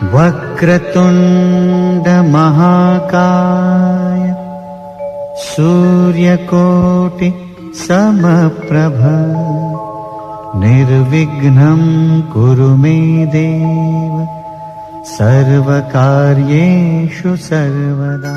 वक्रतुण्ड महाकाय सूर्यकोटि समप्रभ निर्विघ्नं कुरु मे देव सर्वकार्येषु सर्वदा।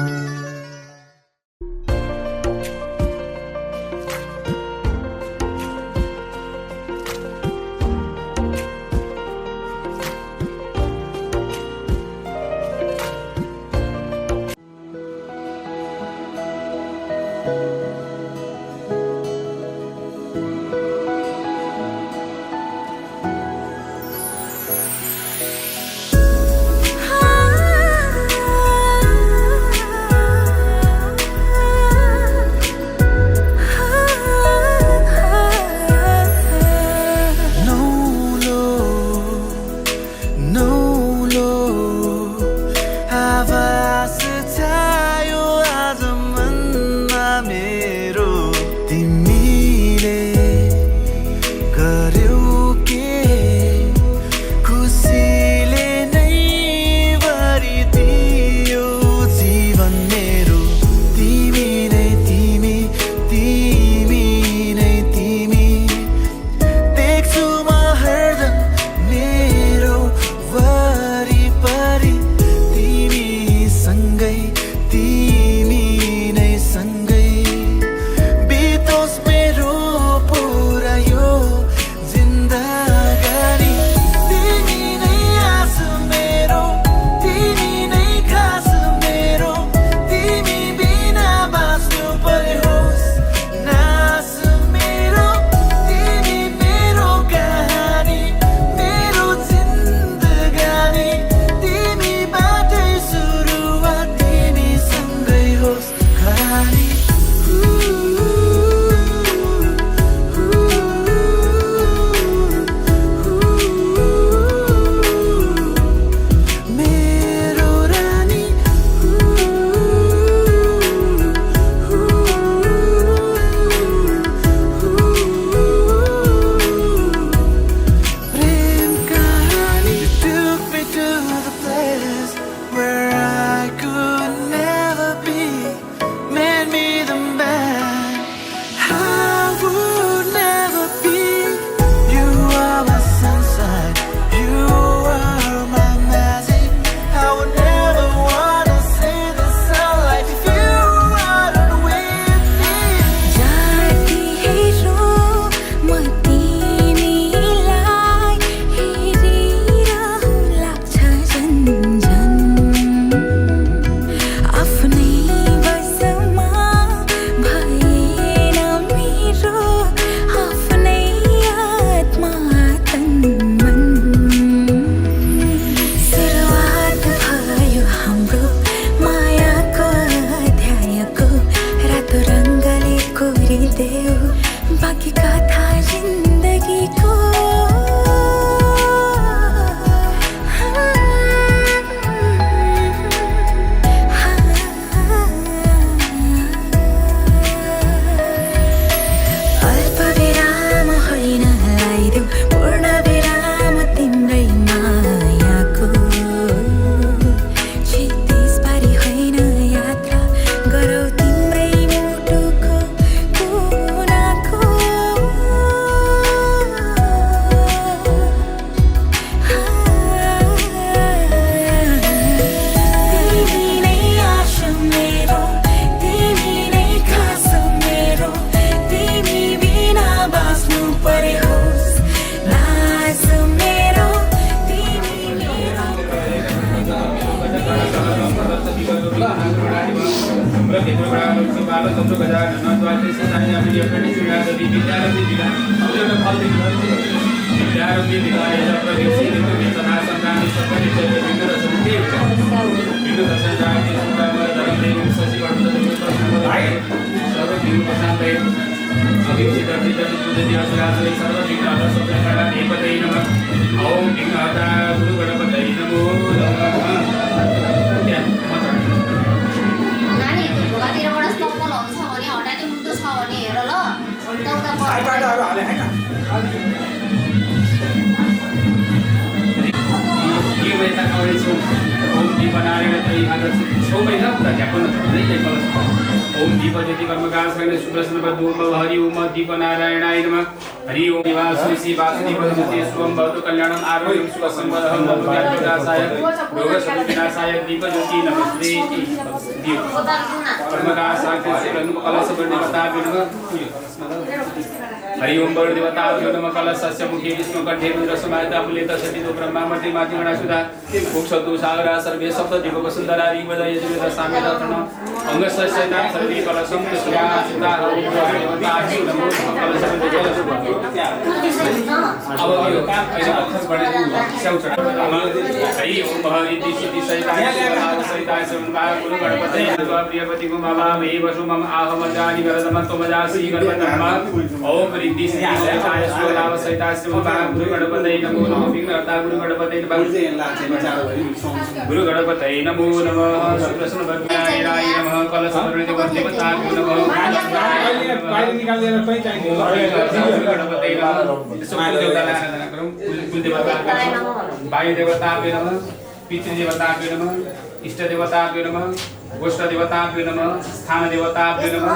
ओम दीपनारायण तै आदर्श छेउमै छ त झ्याप्पै नछोड्दै त्यही कलश ओम दीपज्योति कर्मकार सगले सुप्रसन्न बद्धोम हरि ओम दीपनारायणाय नमः हरि ओम निवासि श्री वासुदेवज्योति शुभं भवतु कल्याणं आरोग्यं सुख संपदं भवतु रोग विनाशाय दीपज्योति नमस्ते कर्मकार साक्षात् श्री कलश देवता नमः हरि ओम वरुण देवता नमः कलशस्य मुखे विष्णु कंठे रुद्रसमाहिता मुलेत सतितो ब्रह्मा मति माति गणासुधा मोक्षतु सागरा सर्वे सप्त दीपक सुंदरा रिवदय जुवेद सामेत तर्ण अंगसस्यता सर्वे कलशं सुया सुता देवता नमो कलशं जल अब यो काम अहिले अक्षर बढाइ स्याउछ हरि ओम हरि सिद्धि सहिताय सहिताय संभाव गुरु गणपति प्रियपति को मामा मे वसु मम आहम जानि वरदम तमजासि गणपति ओम रिद्धि सिद्धि सहिताय स्वलाव सहिताय संभाव गुरु गणपति नमो नमः विघ्नहर्ता गुरु गणपति नमः गुरु गणपति नमो नमः सुप्रसन्न भगवानाय नमः कलश वरुण देवता नमः बाहिर निकालेर कहीं चाहिए गुरु गणपति नमः सुकुल देवता कुल देवता वायु देवता नमः पितृ देवता नमः इष्ट देवता नमः गोष्ठ देवता नमः स्थान देवता नमः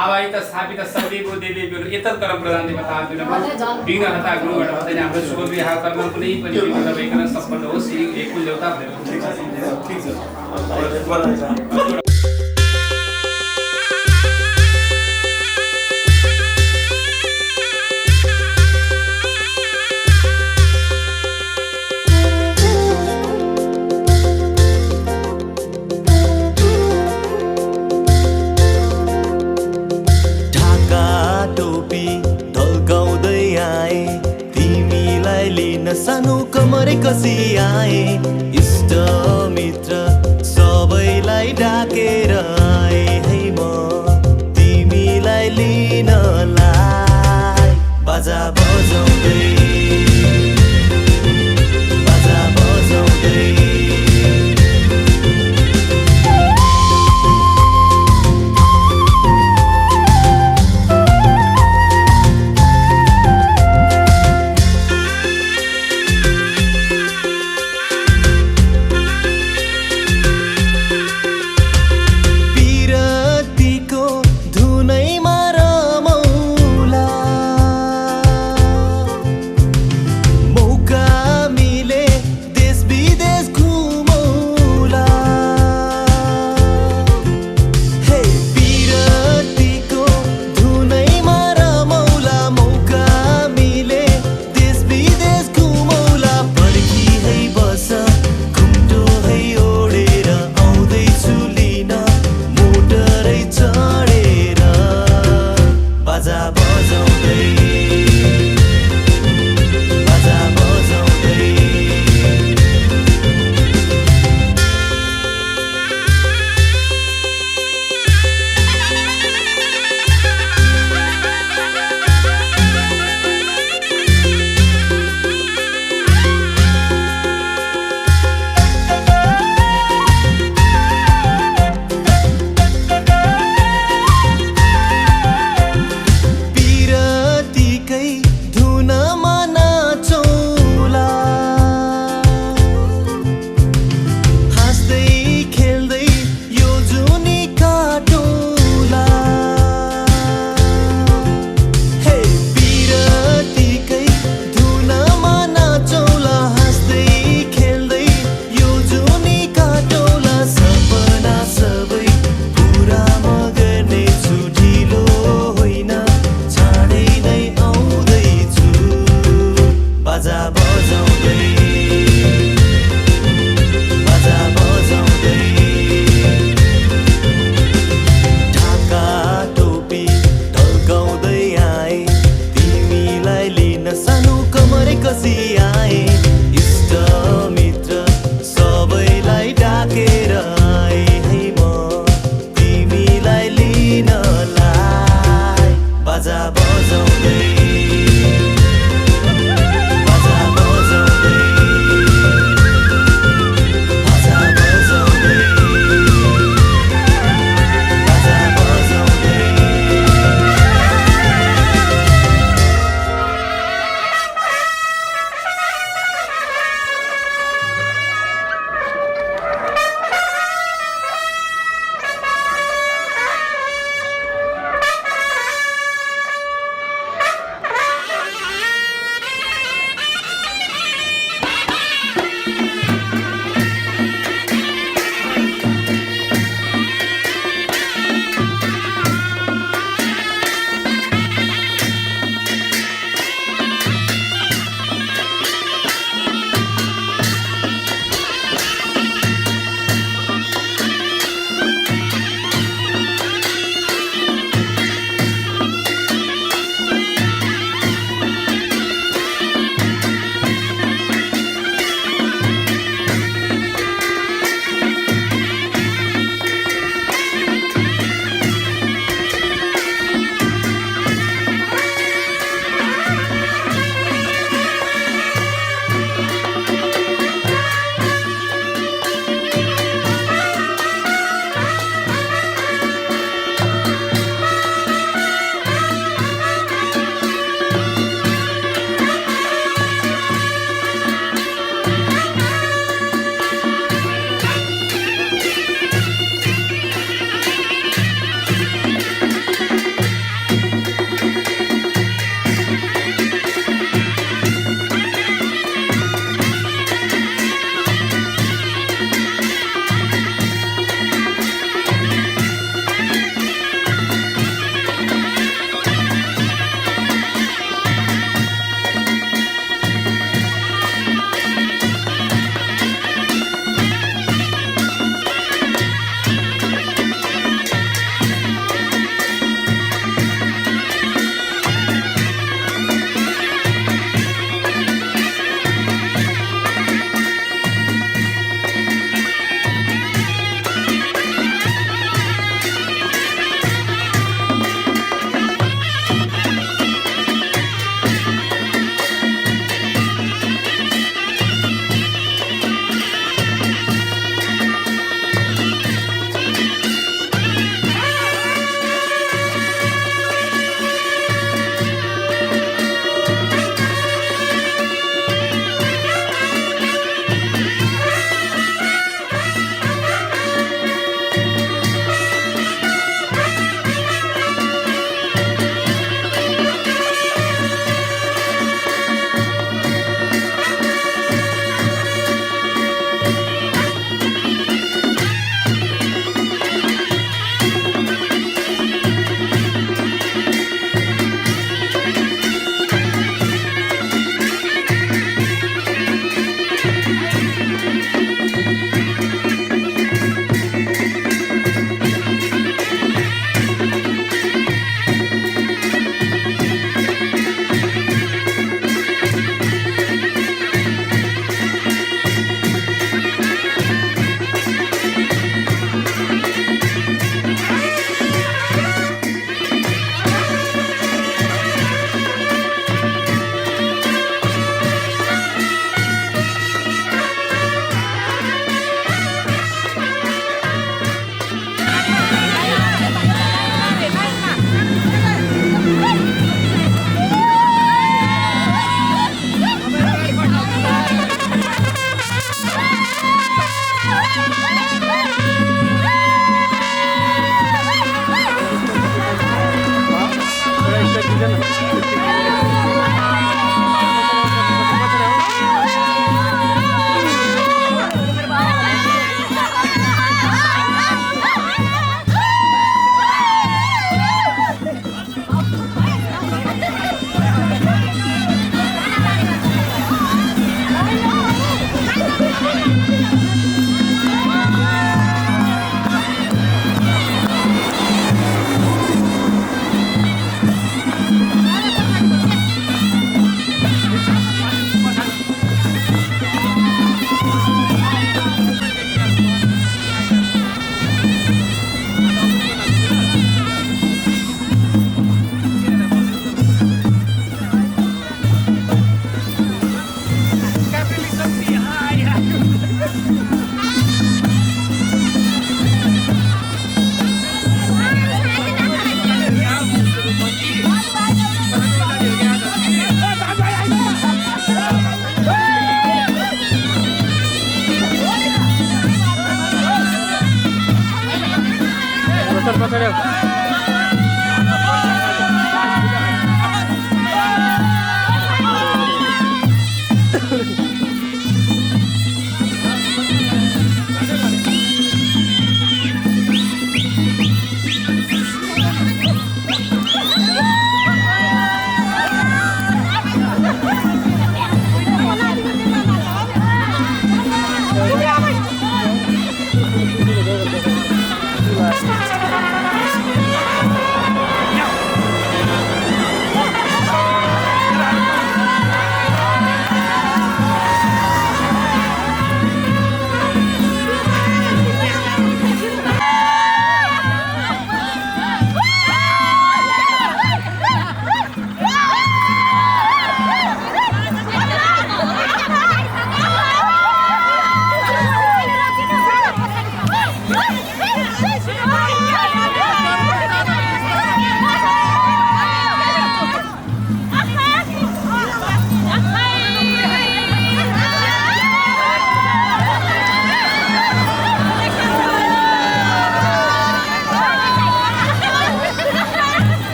आवाहित स्थापित सर्वेको देवी एतत् कर्म प्रधान देवता नमः विघ्नहर्ता गुरु गणपति हाम्रो शुभ विवाह कर्म कुनै पनि विघ्न नभइकन सम्पन्न होस् यी कुल देवता ठीक छ सानो कमरे कसी आए इष्ट मित्र सबैलाई डाकेर आए है म तिमीलाई लिनलाई बाजा बजाउँदै बाजा बजाउँदै बाजा बजाउँदै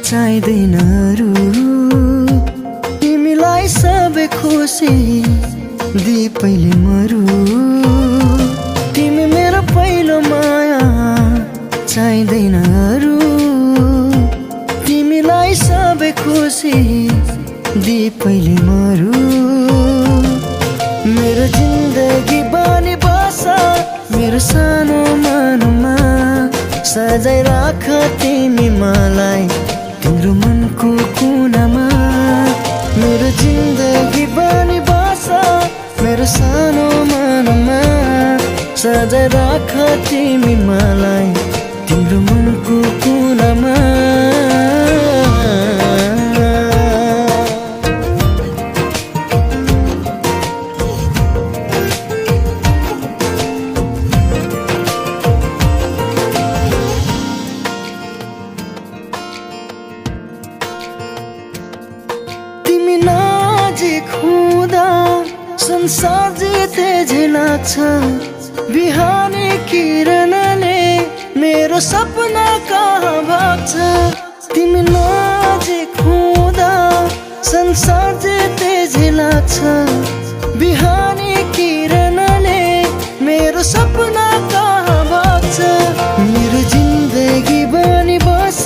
चाहिँदैन अरू तिमीलाई सबै खुसी दि पहिले मरु तिमी मेरो पहिलो माया चाहिँदैन अरू तिमीलाई सबै खुसी दि पहिले मरु मेरो जिन्दगी बनी बस मेरो सानो मनमा सजाइ राख तिमी मलाई तिम्रो मनको कुनामा मेरो जिन्दगी बनी बस मेरो सानो मनमा सजाइ राख तिमी मलाई तिम्रो मनको कुनामा संसार जिते झेलाछ बिहानी किरणले मेरो सपना कहाँ भाग्छ तिमी नजिक हुँदा संसार जिते झेलाछ बिहानी किरणले मेरो सपना कहाँ भाग्छ मेरो जिन्दगी बनी बस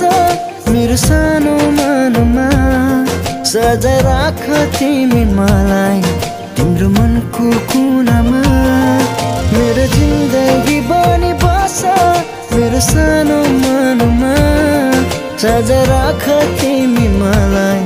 मेरो सानो मनमा सजाइ राख तिमी मलाई तिम्रो मनको कुनामा मेरो जिन्दगी बनी बस मेरो सानो मनमा सजाइ राख तिमी मलाई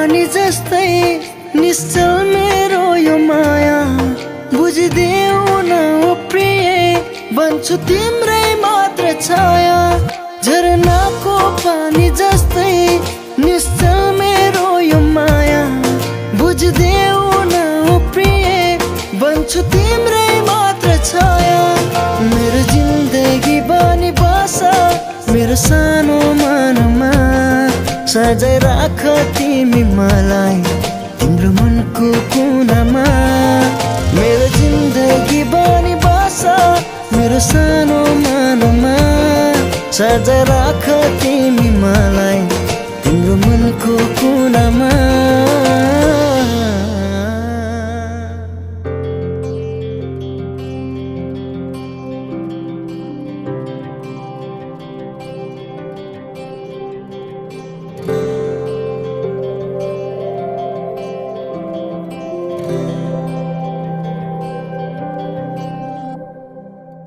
पानी जस्तै निश्चल मेरो यो माया बुझिदेऊ न ओ प्रिय बन्छु तिम्रै मात्र छाया झरनाको पानी जस्तै निश्चल मेरो यो माया बुझिदेऊ न ओ प्रिय बन्छु तिम्रै मात्र छाया मेरो जिन्दगी बनी बस मेरो सानो मनमा सजाय राख तिमी मलाई तिम्रो मनको कुनामा मेरो जिन्दगी बनी बस मेरो सानो मनमा सजाय राख तिमी मलाई तिम्रो मनको कुनामा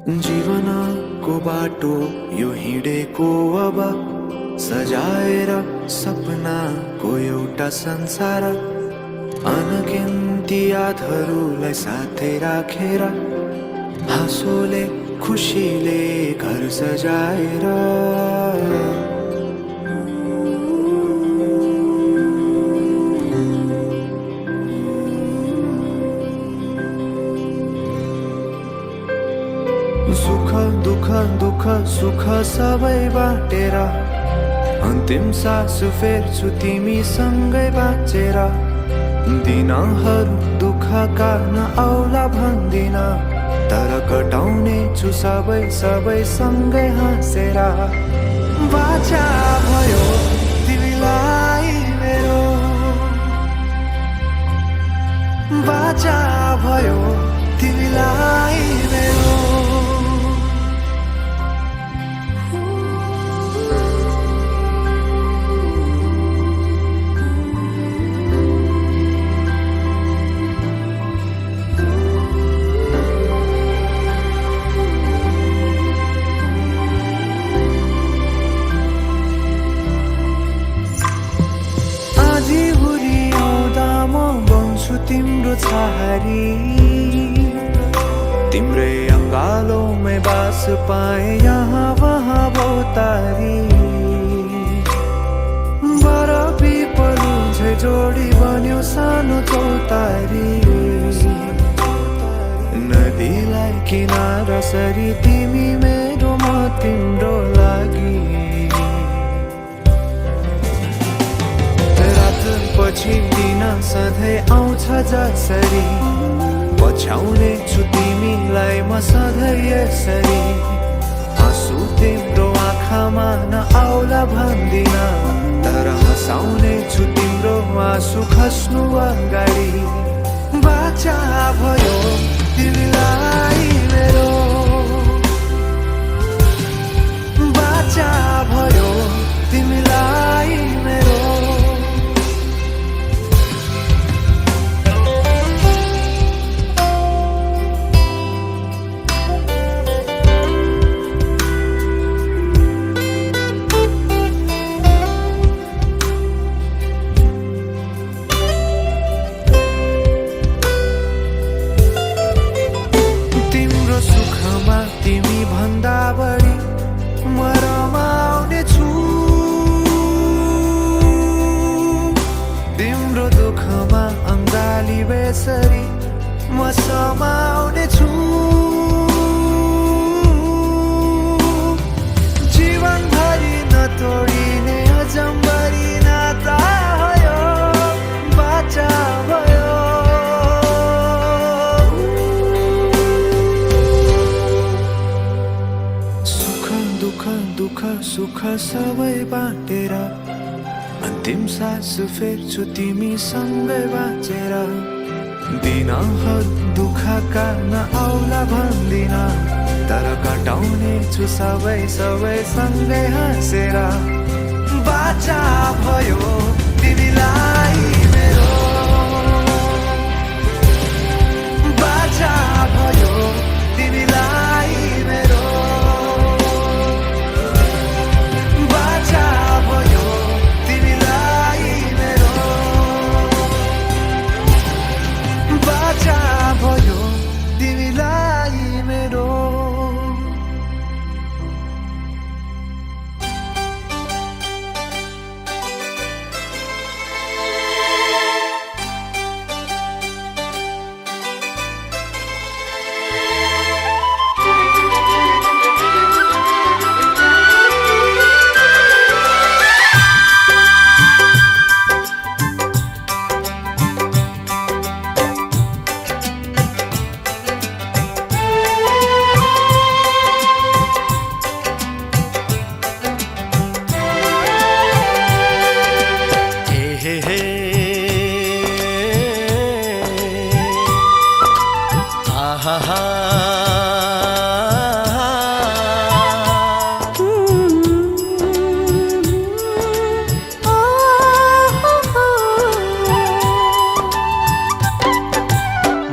जीवनको बाटो यो हिँडेको अब सजाएर सपनाको एउटा संसार अनगिन्ती यादहरूलाई साथै राखेर हाँसोले खुसीले घर सजाएर सुख दुःख दुःख सुख सबै बाटेर अन्तिम सास फेर्छु तिमीसँगै बाँचेर दिनहरू दुःखका नआउला भन्दिन तर कटाउने छु सबै सबै सँगै हाँसेर बाचा भयो तिमीलाई मेरो बाचा भयो तिमीलाई मेरो तिम्रो छहारी तिम्रै अङ्गालोमै बास पाए यहाँ वहाँ बहुतारी बर पिपलु झै जोडी बन्यो सानो चौतारी नदीलाई किनारा सरी तिमी मेरो म तिम्रो लागि पछि दिन सधैँ आउँछ जसरी पछ्याउने छु तिमीलाई म सधैँ यसरी आँसु तिम्रो आँखामा नआउला भन्दिन तर हँसाउने छु तिम्रो आँसु खस्नु अगाडि बाचा भयो तिमीलाई मेरो बाचा भयो तिमीलाई मेरो तिमी भन्दा बढी म रमाउने छु तिम्रो दुःखमा अङ्गाली बेसरी म समाउने छु जीवनभरि नतोडिने अजम्बरी नाता भयो बाचा भयो दुःख सुख सबै बाटेर अन्तिम सास फेर्छु तिमीसँगै बाँचेर दिनहरू दुःखका नआउला भन्दिन तर कटाउने छु सबै सबै सँगै हाँसेर बाचा भयो तिमीलाई मेरो बाचा भयो तिमीलाई मेरो बाचा भयो तिमीलाई मेरो आहा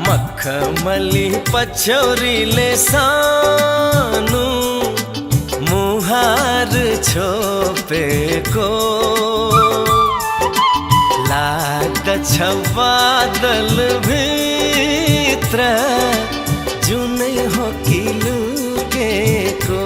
मखमली पछौरीले सानो मुहार छोपेको लाग्दछ बादल भित्र जुनै हो कि लुकेको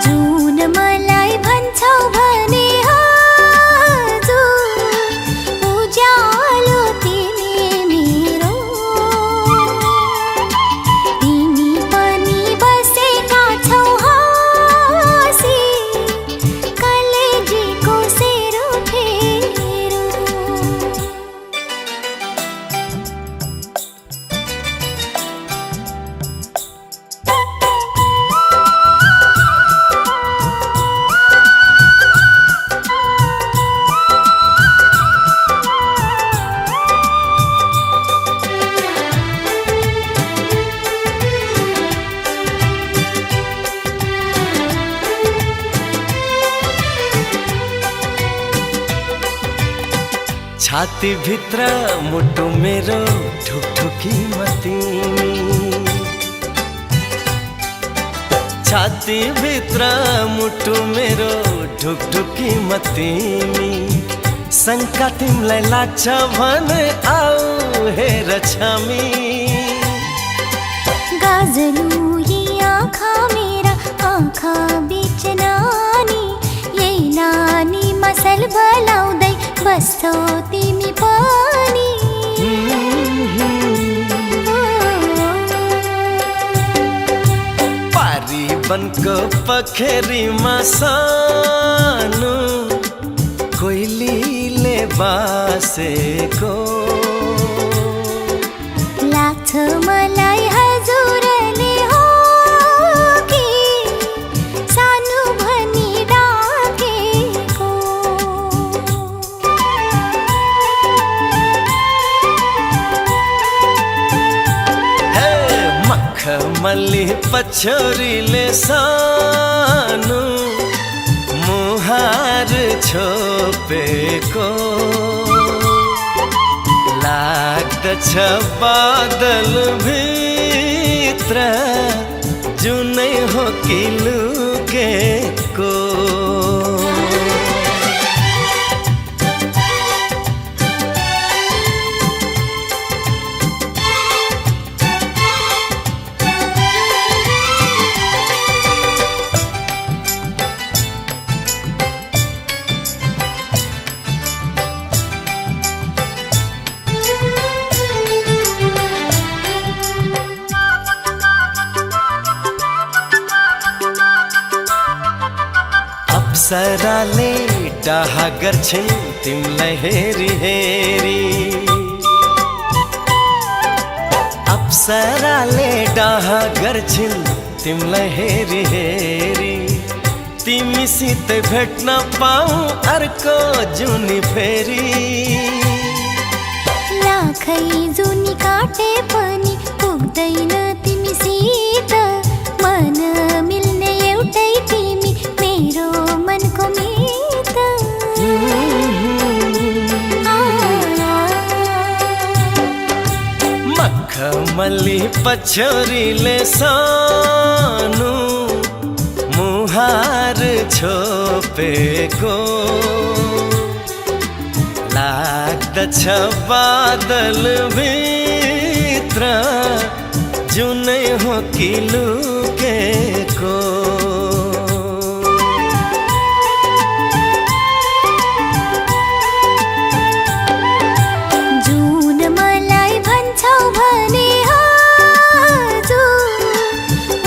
जुन मलाई भन्छौ भने हजुर उज्यालो तिमी मेरो तिमी पनि बसेका छौ हाँसी कलेजीको सेरो फेरो छाती भित्र मुटु मेरो ढुकढुकी तिमी छाती भित्र मुटु मेरो ढुकढुकी तिमी शङ्का तिमीलाई लाग्छ भने आऊ हेर छामी गाजलु यी आँखा मेरा आँखा बीच नानी यही नानीमा सल बलाउँदै बस्छौ तिमी पनि पारी बनको पखेरीमा सानो कोइलीले बासेको लाग्छ मलाई हजुरले हो कि सानो भनी डाकेको हे मखमली पछौरीले सानो मुहार छोपेको लाग्दछ बादल भित्र जुनै हो कि लुकेको अप्सराले डाहा गर्छिन् तिमीलाई हेरी हेरी अप्सराले डाहा गर्छिन् तिमीलाई हेरी हेरी तिमीसित भेट्न पाऊँ अर्को जुनी फेरि लाखै जुनी काटे पनि पुग्दैन तिमीसित मन मिल्ने एउटै तिमी मेरो मनको मित मखमली पछौरीले सानो मुहार छोपेको लाग्दछ बादल भित्र जुनै हो कि लुकेको जुन मलाई भन्छौ भने हजुर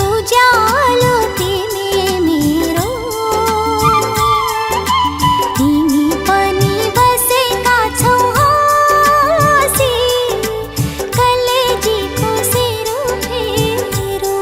उज्यालो तिमी मेरो तिमी पनि बसेका छौ हाँसी कलेजीको सेरो फेरो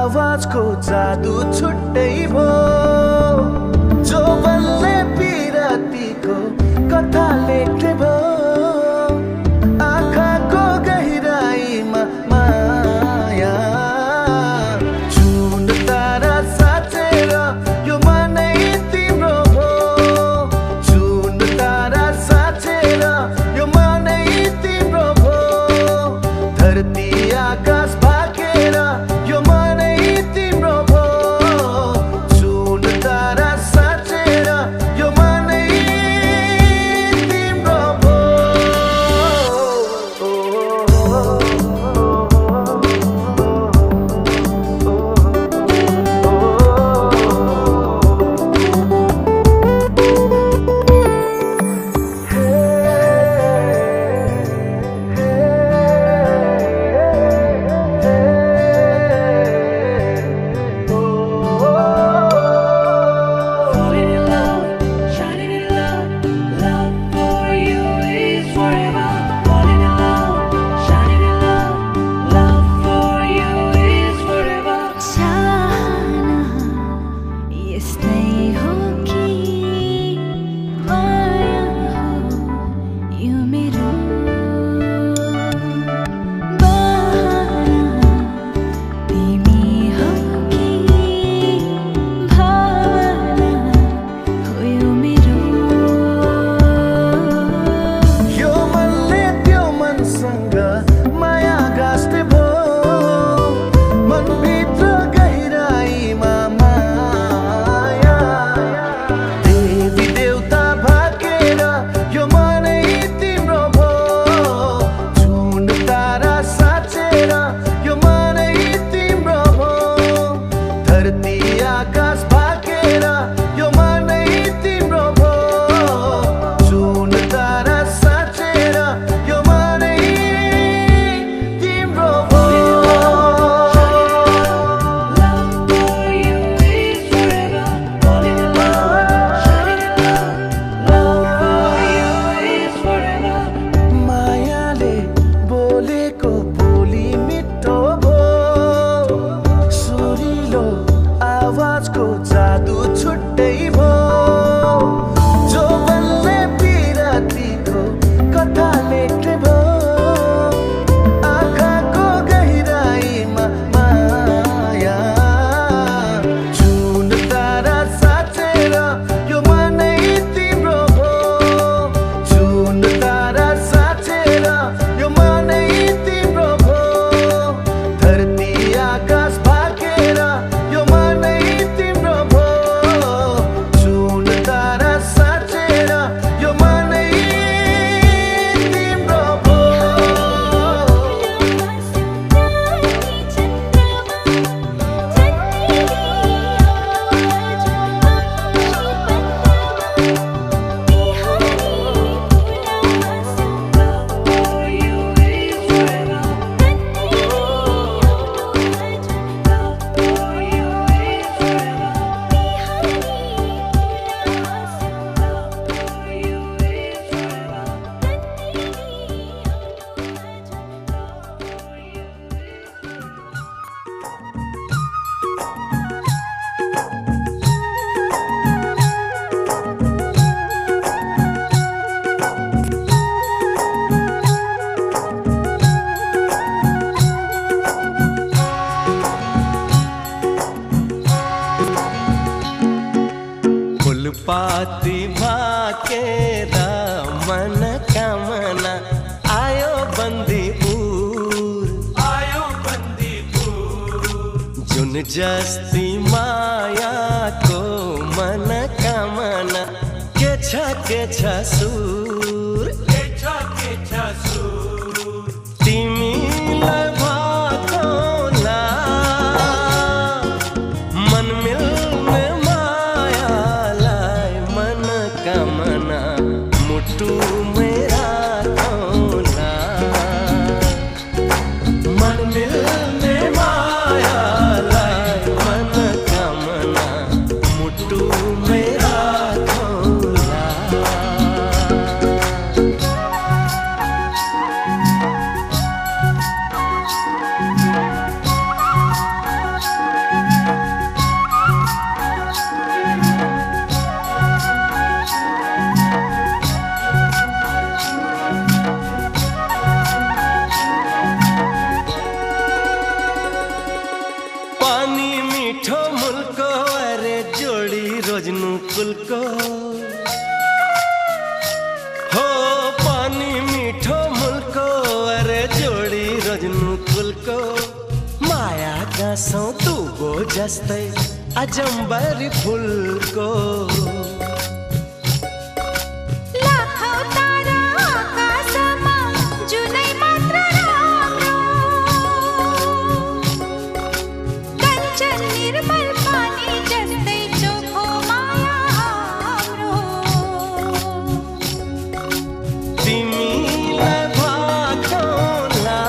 आवाजको जादु छुट्टै भो जो बल्ले पिरातीको कथा लेख्ने भो आँखाको गहिराईमा माया जुन तारा साँचेर यो मनै तिम्रो भो जुन तारा साँचेर यो मनै तिम्रो भो धरती आकाश भागेर यो मनै तिम्रो भो जुन तारा साँचेर यो मनै तिम्रो भो Falling in love, shining in love, love for you is forever. Falling in love, shining in love, love for you is forever. चाहना यस्तै हो कि माया हो यो मेरो बहाना तिमी हो कि भावना हो यो मेरो यो मनले त्यो मनसँग माया गाँस्ने भो मनभित्र गहिराईमा माया देवी देवता भागेर यो मनै तिम्रो भो जुन तारा साँचेर यो मनै तिम्रो भो धरती आकाश भागेर यो मनै तिम्रो भो जुन तारा साँचेर यो मनै तिम्रो भो Love for you is forever. Falling in love, shining in love, love for you is forever. मायाले बोलेको बोली मिठो भो सुरिलो आवाजको जादु छुट्टै भो जो बल्ले पिरातीको कथा लेख्ने भो आँखाको गहिराईमा माया जुन तारा साँचेर यो मनै तिम्रो भो जुन तारा साँचेर यो मनै तिम्रो भो धरती आकाश भागेर यो मनै तिम्रो भो जुन तारा साँचेर यो मनै तिम्रो भो For you is forever. Love for you is forever. Love for you is forever. Phulpati Bhaker मन कामना आयो बन्दीपुर जुन जस्ती मायाको मन कामना के छ सुर तिमीलाई भाकोला मन मिल्ने मायालाई मन कामना मुटु मेरा खोला मन मिल्ने मायालाई मन कामना मुटु मेरा खोला कुलको हो पानी मिठो मुलको अरे जोडी रोज्नु कुलको माया गाँसौँ तुगो जस्तै अजम्बरी फुलको लाखौँ तारा आकाशमा जुनै मात्र राम्रो कञ्चन निर्मल पानी जस्तै चोखो माया हाम्रो तिमीलाई भाकौँला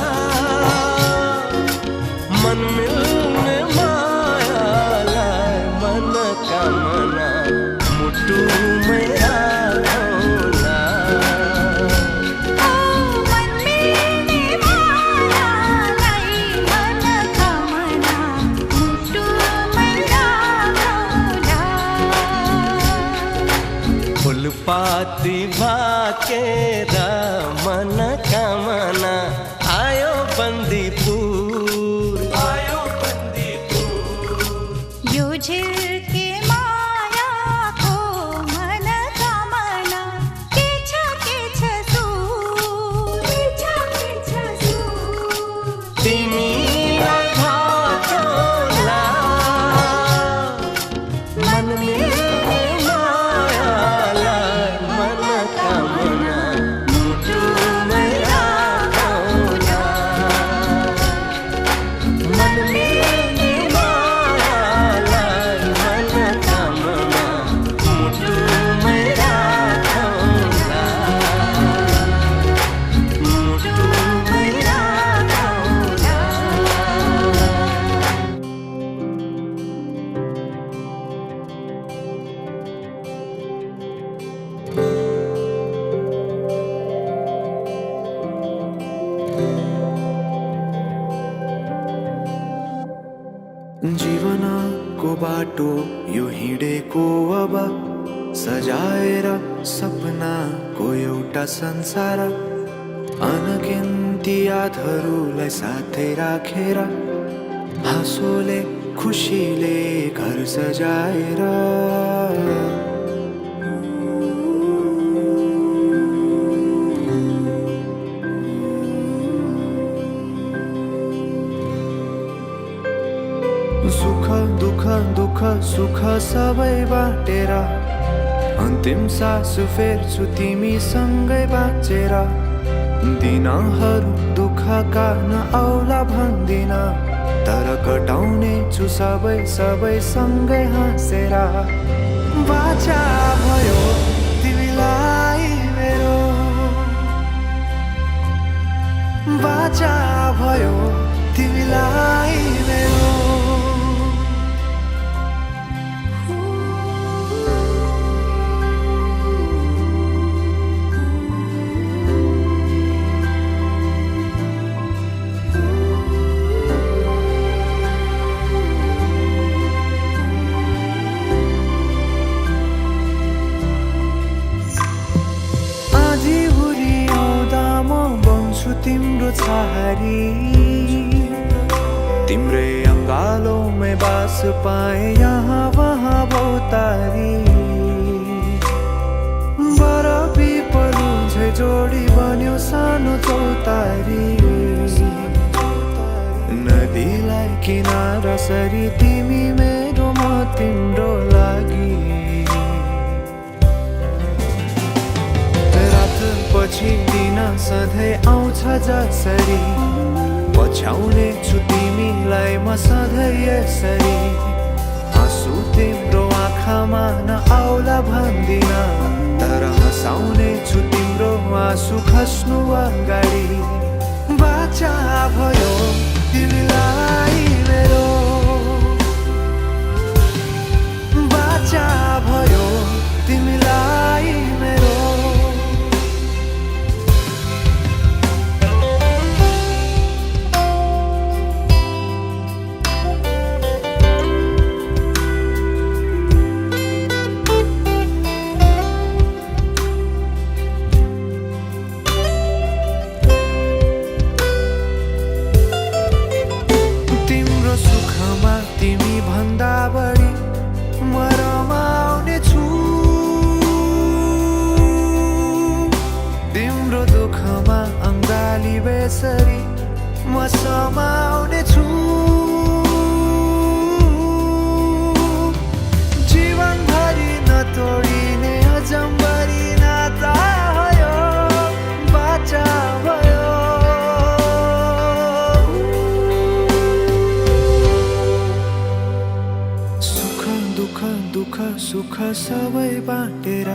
मन मिल्ने मायालाई मनोकामना मुटुमै राखौँला मन मिल्ने मायालाई मनोकामना मुटुमै राखौँला फुलपाती भाकेर मनोकामना आयो बन्दीपुर यो झिल्के मायाको मनोकामना के छ सुर तिमीलाई भाकौँला मन मिल्ने मायालाई मनोकामना मुटुमै राखौँला मन मिल्ने मायालाई मनोकामना मुटुमै राखौँला मुटुमै राखौँला जीवनको बाटो यो हिँडेको अब सजाएर सपनाको एउटा संसार अनगिन्ती यादहरूलाई साथै राखेर हाँसोले खुसीले घर सजाएर सुख दुःख दुःख सुख सबै बाटेर अन्तिम सास फेर्छु तिमीसँगै बाँचेर दिनहरू दुःखका नआउला भन्दिन तर कटाउने छु सबै सबै सँगै हाँसेर बाचा भयो तिमीलाई मेरो बाचा भयो तिमीलाई मेरो तिम्रो छहारी तिम्रै अङ्गालोमै बास पाए यहाँ वहाँ बहुतारी बरफी पलु झै जोडी बन्यो सानो चौतारी नदीलाई किनारा सरी तिमी मेरो म तिम्रो लागि पछि दिन सधैँ आउँछ जसरी पछ्याउने छु तिमीलाई म सधैँ यसरी आँसु तिम्रो आँखामा नआउला भन्दिन तर हँसाउने छु तिम्रो आँसु खस्नु अगाडि बाचा भयो तिमीलाई मेरो बाचा भयो तिमीलाई मेरो कसरी म समाउने छु जीवनभरि नतोडिने अजम्बरी नाता भयो बाचा भयो सुख दुःख दुःख सुख सबै बाँटेर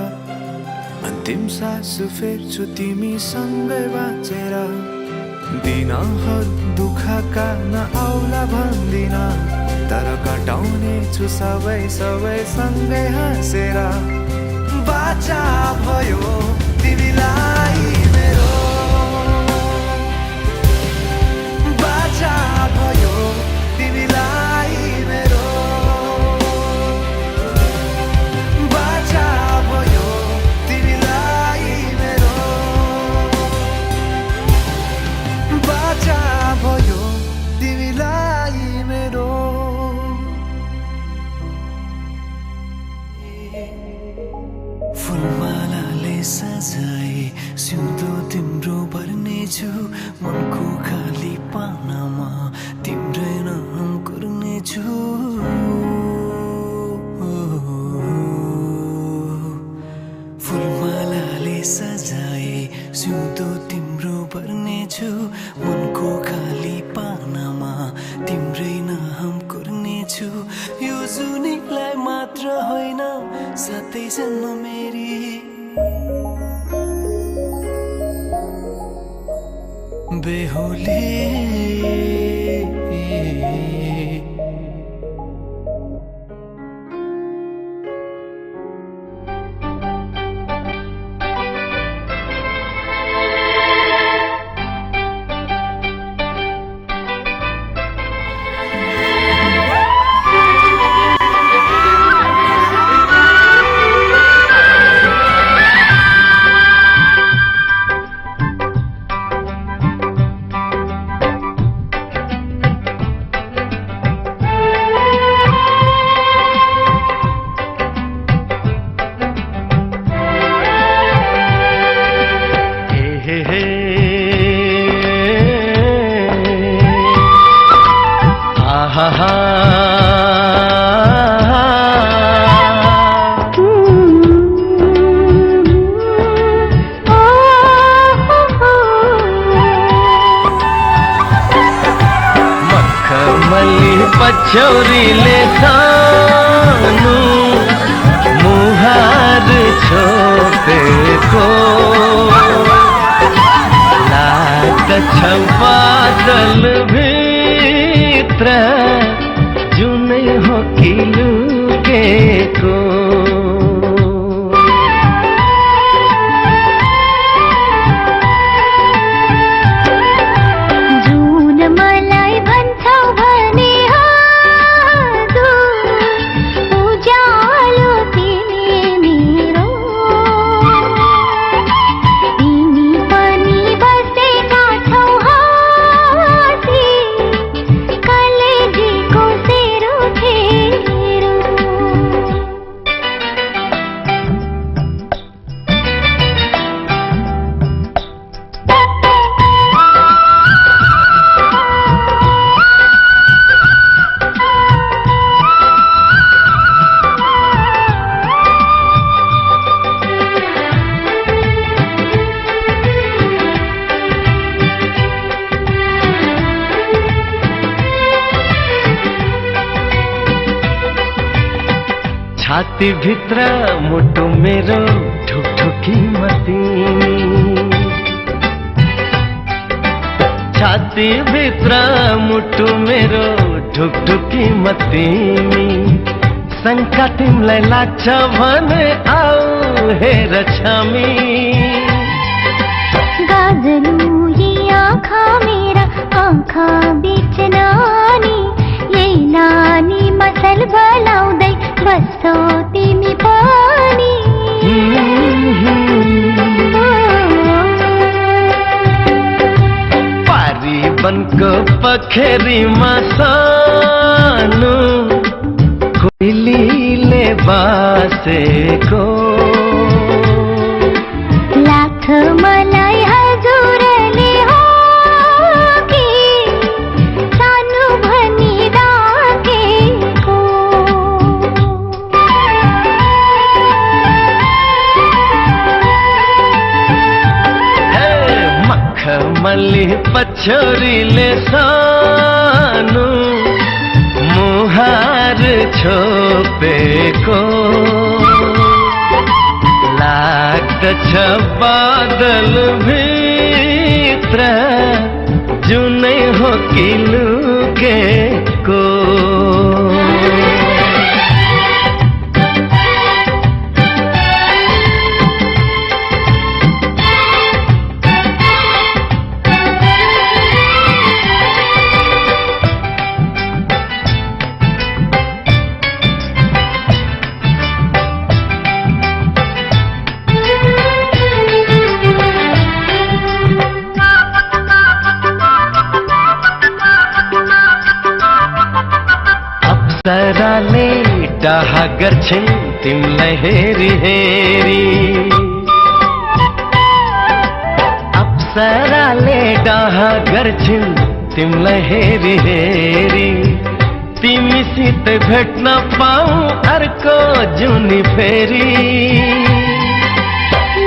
अन्तिम सास फेर्छु तिमीसँगै बाँचेर दिनहरू दुःखका नआउला भन्दिन तर कटाउने छु सबै सबै सँगै हाँसेर बाचा भयो तिमीलाई मेरो बाचा भयो तिमीलाई मेरो बाचा भयो तिमीलाई मेरो बाचा भयो तिमीलाई मेरो फुलमालाले सजाए सिउँदो तिम्रो भर्नेछु मनको खाली पानामा तिम्रै नाम कुर्नेछु फुलमालाले सजाए सिउँदो तिम्रो भर्नेछु मनको खाली पानामा तिम्रै नाम कुर्नेछु यो जुनीलाई मात्र होइन साथै जन्म मेरी बेहुली पछौरीले सानो मुहार छोपेको लाग्दछ बादल भित्र जुनै हो कि लुकेको छाती भित्र मुटु मेरो ढुकढुकी मतिनी छाती भित्र मुटु मेरो ढुकढुकी मतिनी शङ्का तिमीलाई लाग्छ भने आऊ हेर छामी गाजलु ये आँखा मेरा आँखा बीच नानी यही नानी मसल बलाउँदै बस्छौ तिमी पनि पारी बनको पखेरीमा सानो कोइलीले बासेको लाग्छ मलाई हजुरले हो पछौरीले सानो मुहार छोपेको लाग्दछ बादल भित्र जुनै हो कि लुकेको अप्सराले डाहा गर्छिन् तिमलाई हेरी हेरी अप्सराले डाहा गर्छिन् तिमलाई हेरी हेरी तिमीसित भेट्न पाऊँ अर्को जुनी फेरि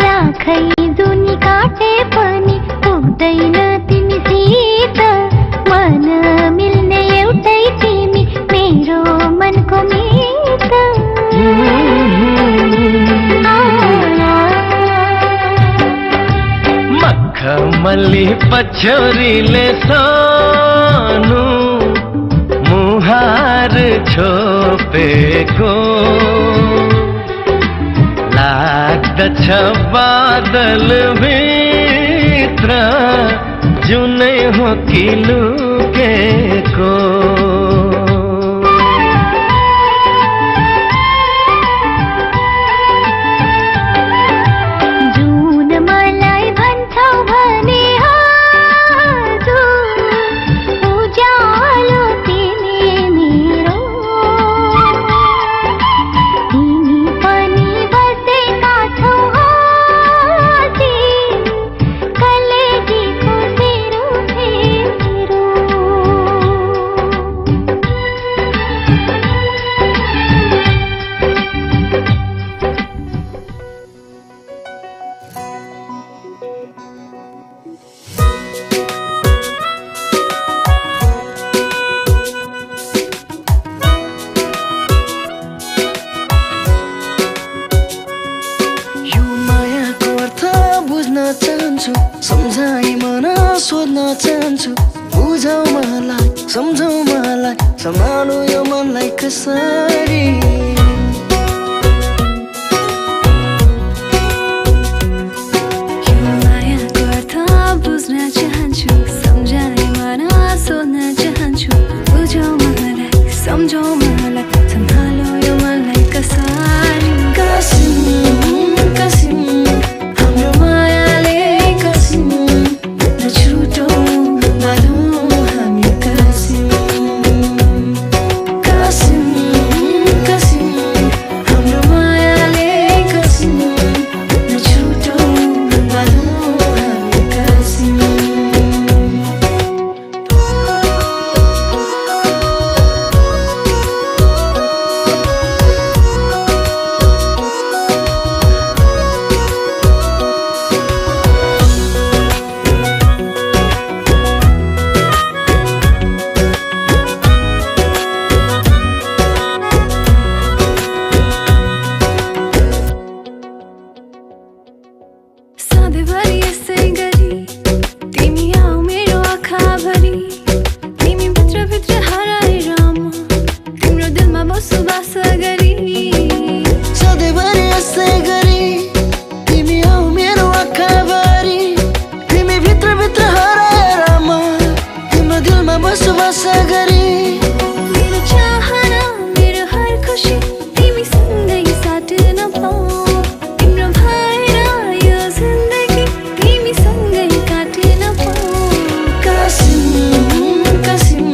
लाखै जुनी काटे पनि पुग्दैन तिमीसित मन मिल्ने एउटै तिमी मेरो मनको मित मखमली पछौरीले सानो मुहार छोपेको लाग्दछ बादल भित्र जुनै हो कि लुकेको सम्झाइ मन सोध्न चाहन्छु बुझाउ मलाई सम्झाउ मलाई सम्हालु यो मनलाई कसरी यो मायाको अर्थ बुझ्न चाहन्छु सम्झाइ मन सोध्न चाहन्छु बुझाउ मलाई सम्झाउ मलाई सम्हालु यो मनलाई कसरी कसिम कसिम हाम्रो मायाले सधैँभरि यसै गरी तिमी आऊ मेरो आँखाभरि तिमी भित्र हराएर म तिम्रो दिलमा बसोबास गरी सधैँभरि यसै गरी तिमी आऊ मेरो आँखाभरि तिमी भित्र हराएर म तिम्रो दिलमा बसोबास गरी मेरो चाहना मेरो हर खुसी तिमी सँगै साट्न पाऊँ तिम्रो भएर यो जिन्दगी तिमी सँगै काट्न पाऊँ कसिम कसिम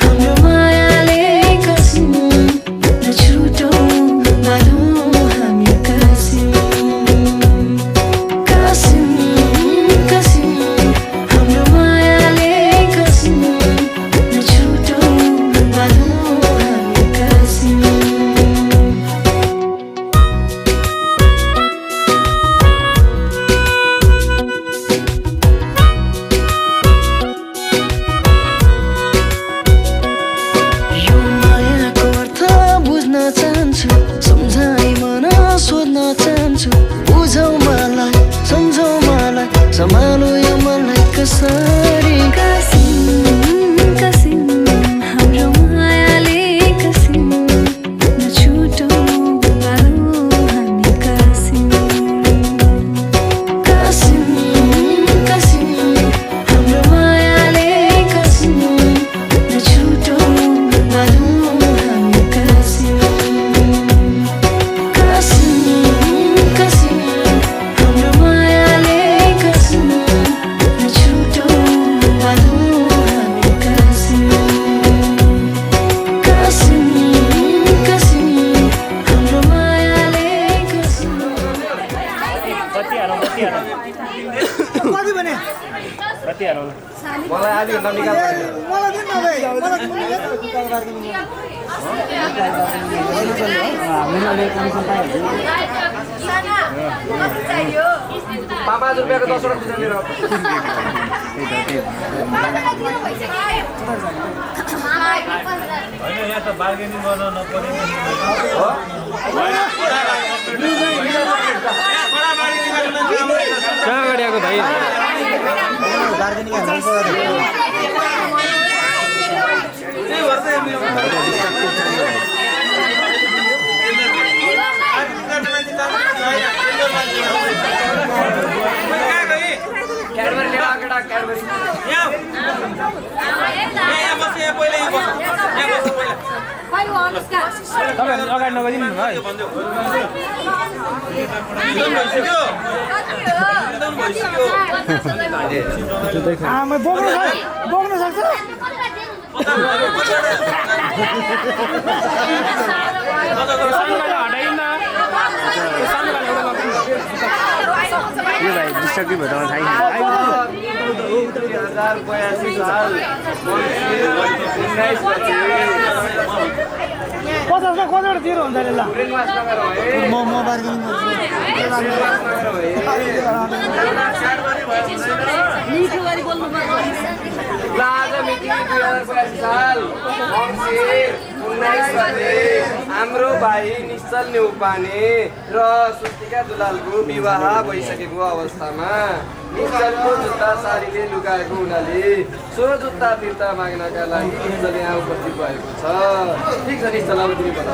हाम्रो मायाले कसिम नछुटौँ बाँधौँ हामी कसिम कसिम कसिम हाम्रो मायाले कसिम नछुटौँ कसरी कसिम कसिम हाम्रो मायाले कसिम नछुटौँ गरौँ हामी कसिम कसिम कसिम हाम्रो मायाले कसिम नछुटौँ गरौँ हामी कसिम कसिम कसिम हाम्रो मायाले कसिम नछुटौँ गरौँ हामी कसिम कसिम कसिम हाम्रो मायाले कसिम कहाँ अगाडि आएको भाइ तपाईँहरू अगाडि नगइदिनु भाइ बोक्न सक्छ यो भाइ डिस्टर्ब भएर थाहा पचासमा कतिवटा तिरो हुन्छ अरे ल म बार्गेनिङ हाम्रो भाइ निश्चल न्यौपाने र सुस्तिका दुलालको विवाह भइसकेको अवस्थामा निश्चलको जुत्ता सारीले लुगाएको हुनाले सो जुत्ता फिर्ता माग्नका लागि निश्चल यहाँ उपस्थित भएको छ। ठिक छ निश्चल, अब तिमी भन।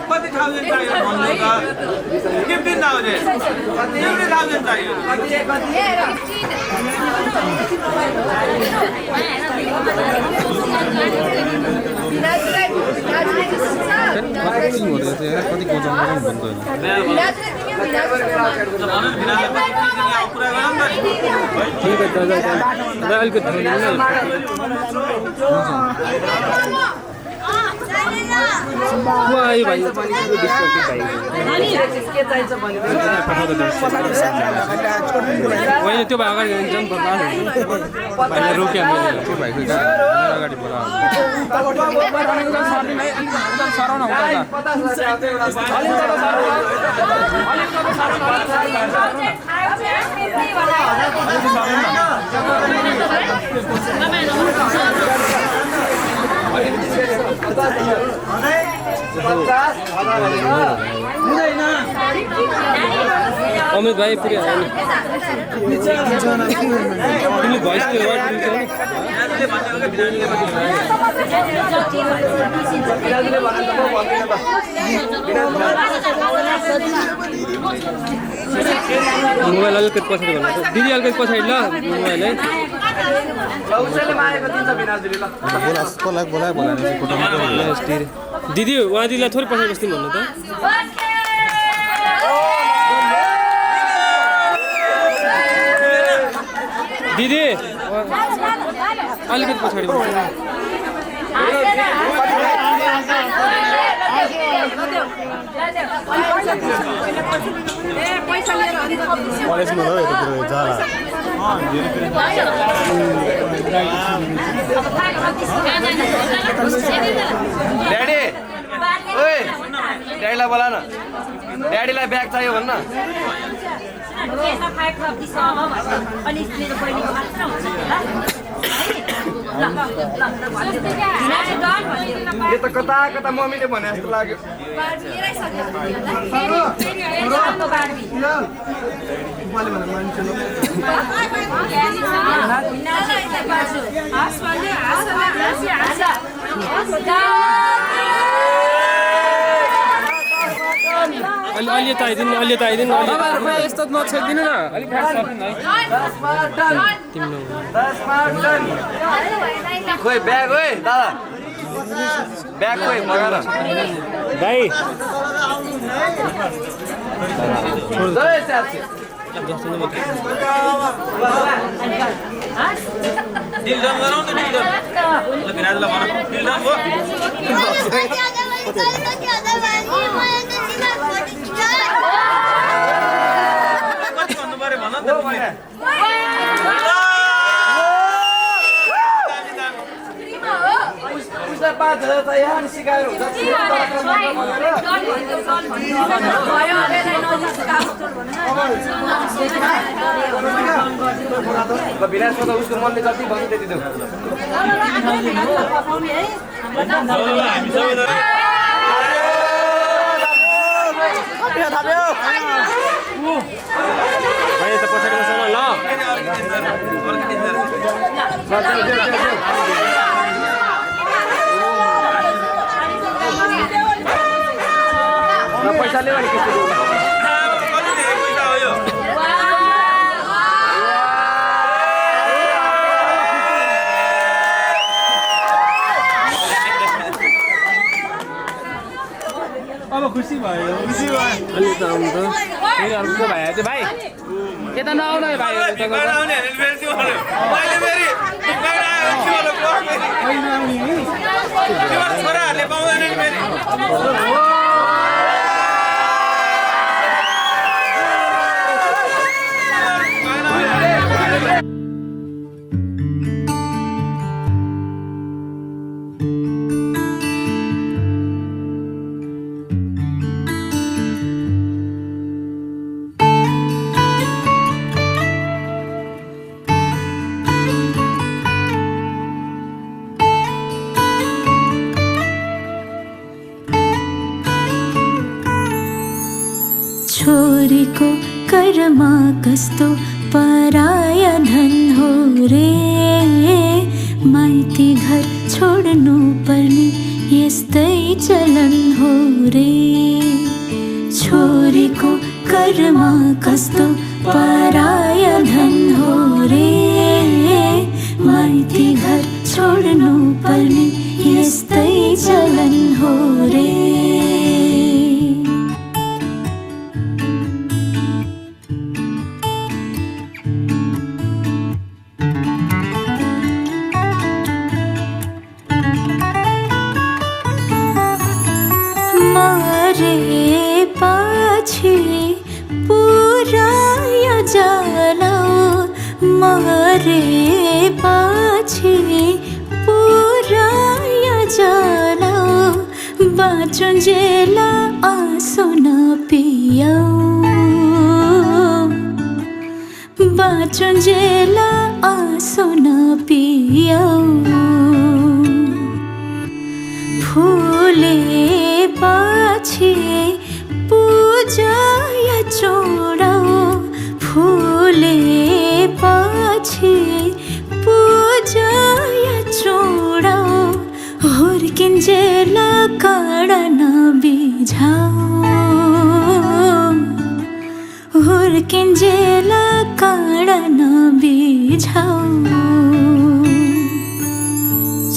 कति थाउजन्ड चाहियो भन्नु त 15,000 चाहियो त्यो भाइ अगाडि रोक्यो त्यो भाइको अगाडि अमित भाइ पुरै तिमीले भोइस मोबाइल अलिकति पछाडि भन्नु दिदी अलिकति पछाडि ल मोबाइल है दिदी उहाँ दिदीलाई थोरै पछाडि बस्दिनु भन्नु त दिदी अलिकति पछाडि ड्याडी ड्याडीलाई बोला न ड्याडीलाई ब्याग चाहियो भन्न यो त कता कता मम्मीले भने जस्तो लाग्यो अलि त आइदिनु अलि त आइदिनु यस्तो नछेकिदिनु न अलिक खोइ ब्याग ओइ दादा ब्याग खोइ मगान भाइ डिल डन गरौँ न डिल डन ल बिराजलाई भन डिल डन हो कति भन्नु पर्यो भन त उसलाई 5,000 त यहाँ सिकाएर हुन्छ विराजको त उसको मनले जति भन्यो त्यति देऊ भाइ त पछाडि बस्नु ल पैसा लियो भने किस्तो अब खुसी भयो अलि त आउनु त फेरि अर्को भाइ त्यो भाइ यता नआउनु है भाइ यता गर्दा छोराहरूले पाउँदैन नि फेरि छोरीको कर्मा कस्तो पराया धन हो रे माइती घर छोड्नु पर्ने यस्तै चलन हो रे छोरीको कर्मा कस्तो पराया धन हो रे माइती घर छोड्नु पर्ने यस्तै चलन हो रे मरे पछि पुराया जलाऊ बाँचुन्जेला आँसु नपियाऊ बाँचुन्जेला आँसु नपियाऊ फुले पछि पूजाया चोडाऊ फुले पछि पूजाया चोडाऊ हुर्किन्जेला काँडा नबिझाऊ हुर्किन्जेला काँडा नबिझाऊ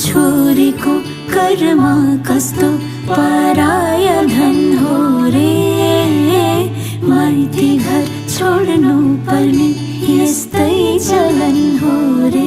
छोरीको कर्मा कस्तो पराया धन हो रे माइती घर छोड्नु पर्ने यस्तै चलन हो रे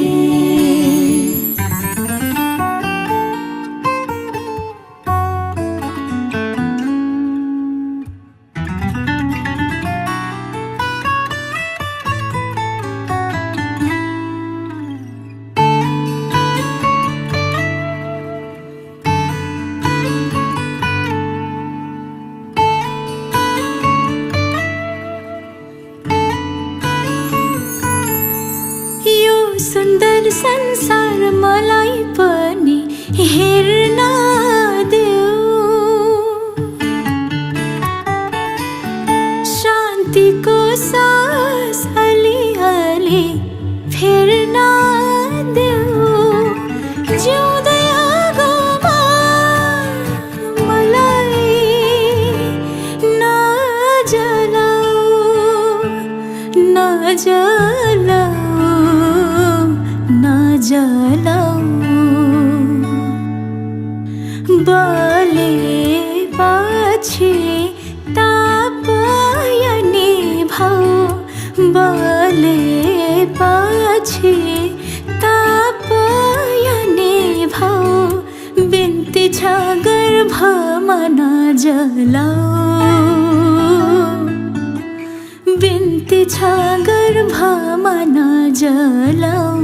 नजलाऊ बले पछि तापयने भाउ बले पछि तापयने भाउ बिन्ती छ गर्भमा नजलाऊ बिन्ती छ गर्भमा नजलाऊ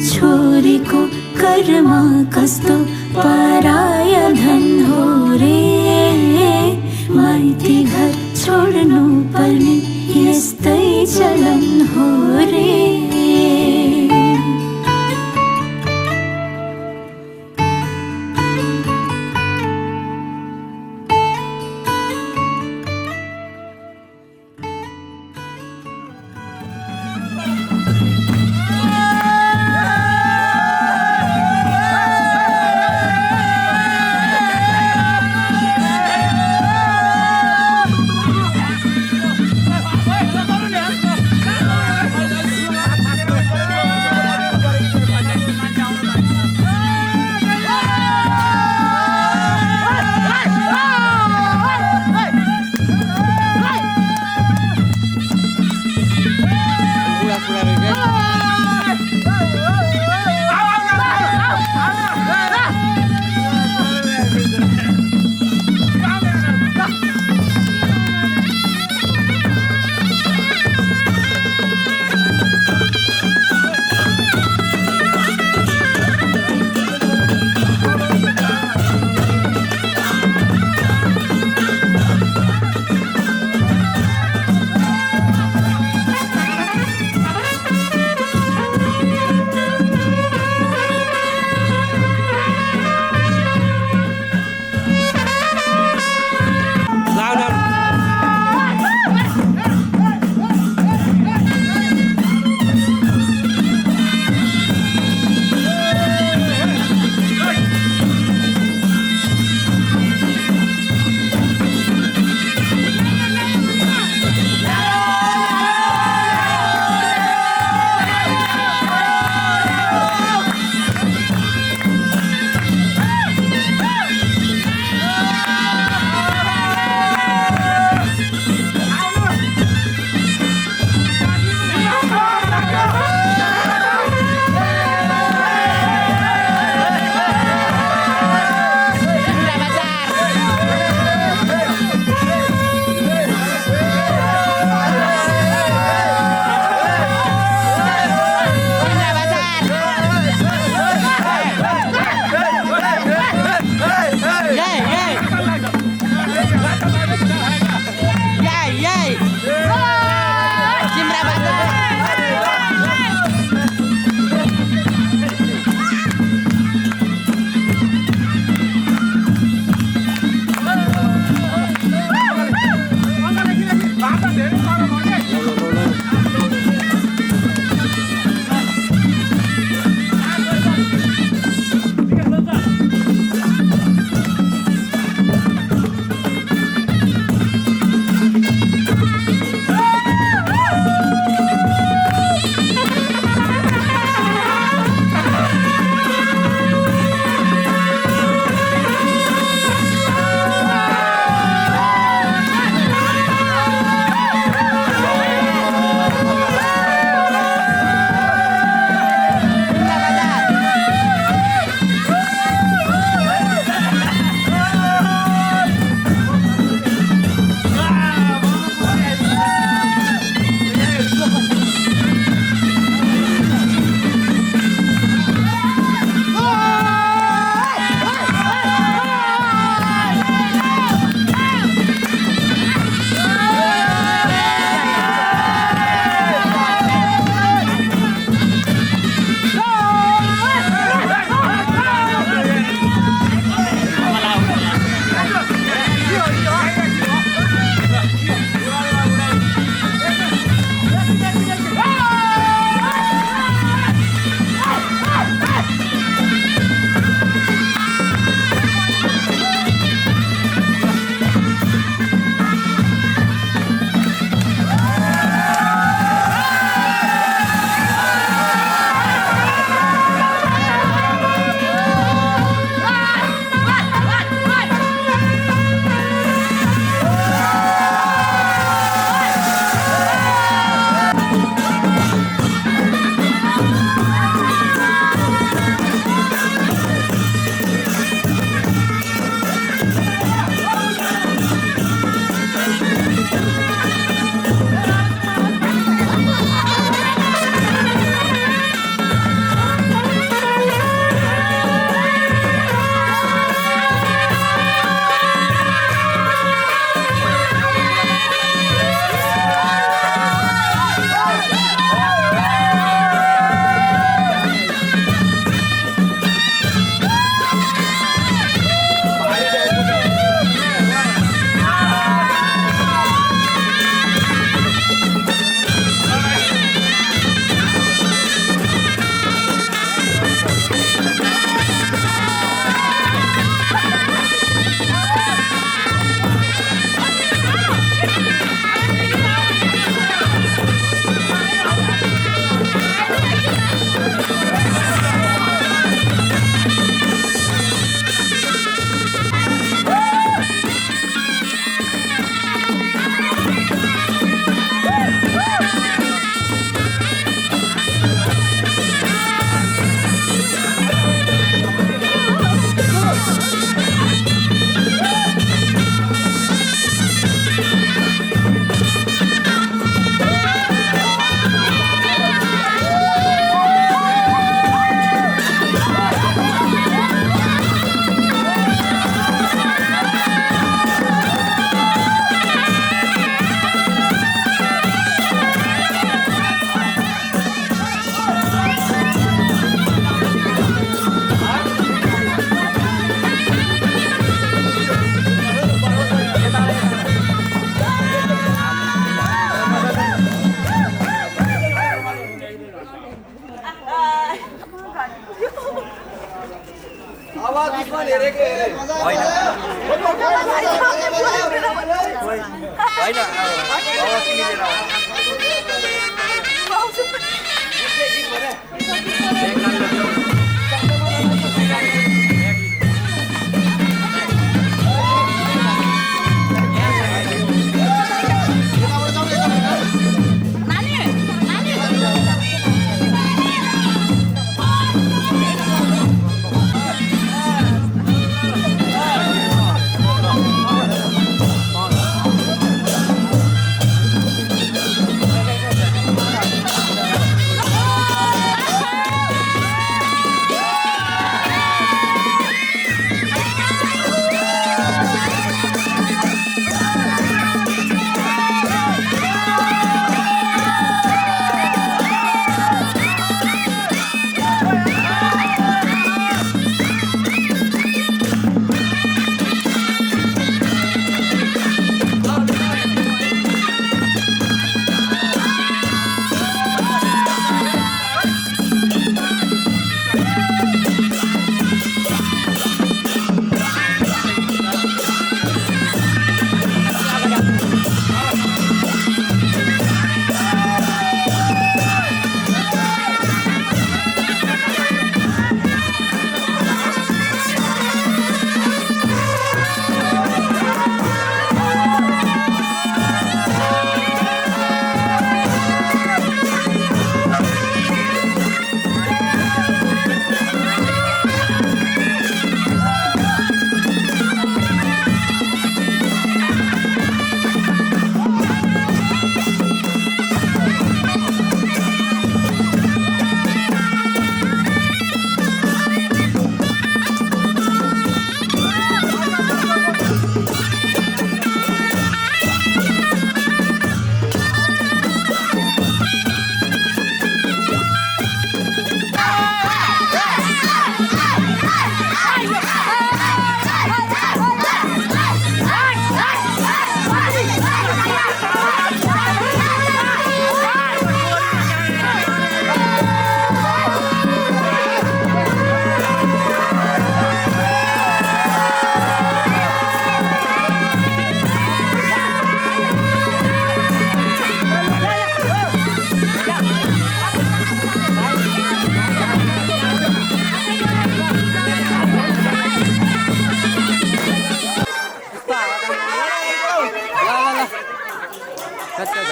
छोरीको कर्म कस्तो पराय धन हो रे माइती घर छोड्नु पर्ने यस्तै चलन हो रे आवाज उसमा हेरेको हेरे होइन आवाज मिलेर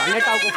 झन्डै टाउको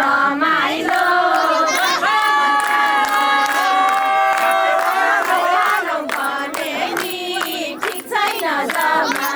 रमाइलो भने नि ठिक छैन जमाना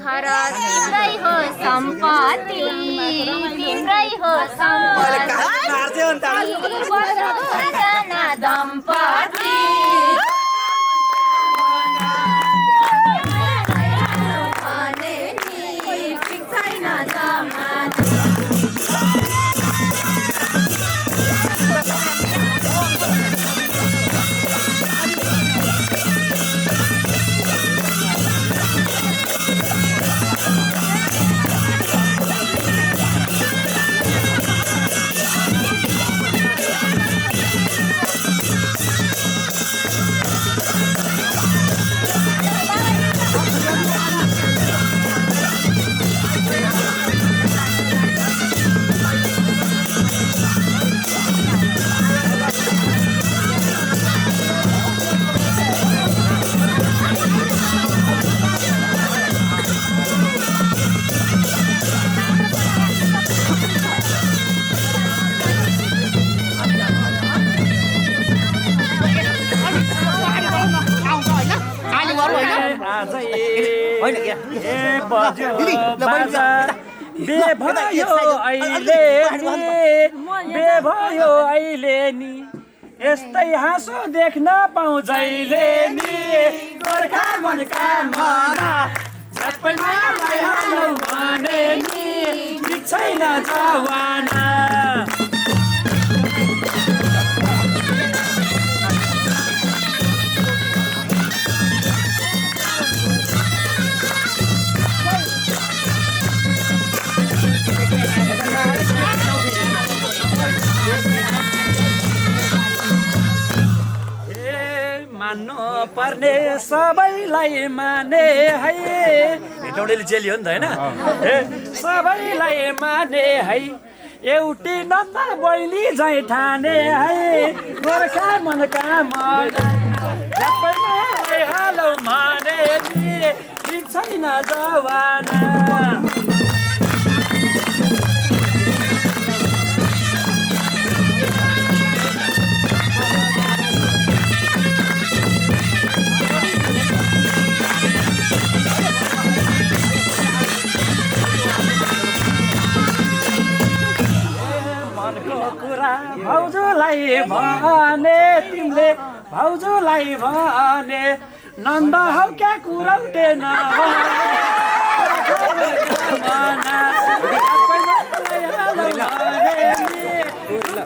घर तिम्रै हो सम्पत्ति तिम्रै हो सम्पत्ति दम्पत्ति भने नि ठिक छैन जमाना अहिले नि यस्तै हाँसो देख्न पाउँछैले नि गोर्खा मनका मना झट्पैमा भइहालौ भने नि ठिक छैन जवाना मान्नु पर्ने सबैलाई माने है भेटौँडेले जेलियो नि त होइन सबैलाई माने है एउटी नन्दा बैली झै ठाने है गोर्खा मनका हालौ माने ठिक छैन जवाना भाउजूलाई भने तिमीले भाउजूलाई भने नन्द हौ क्या कुराउटे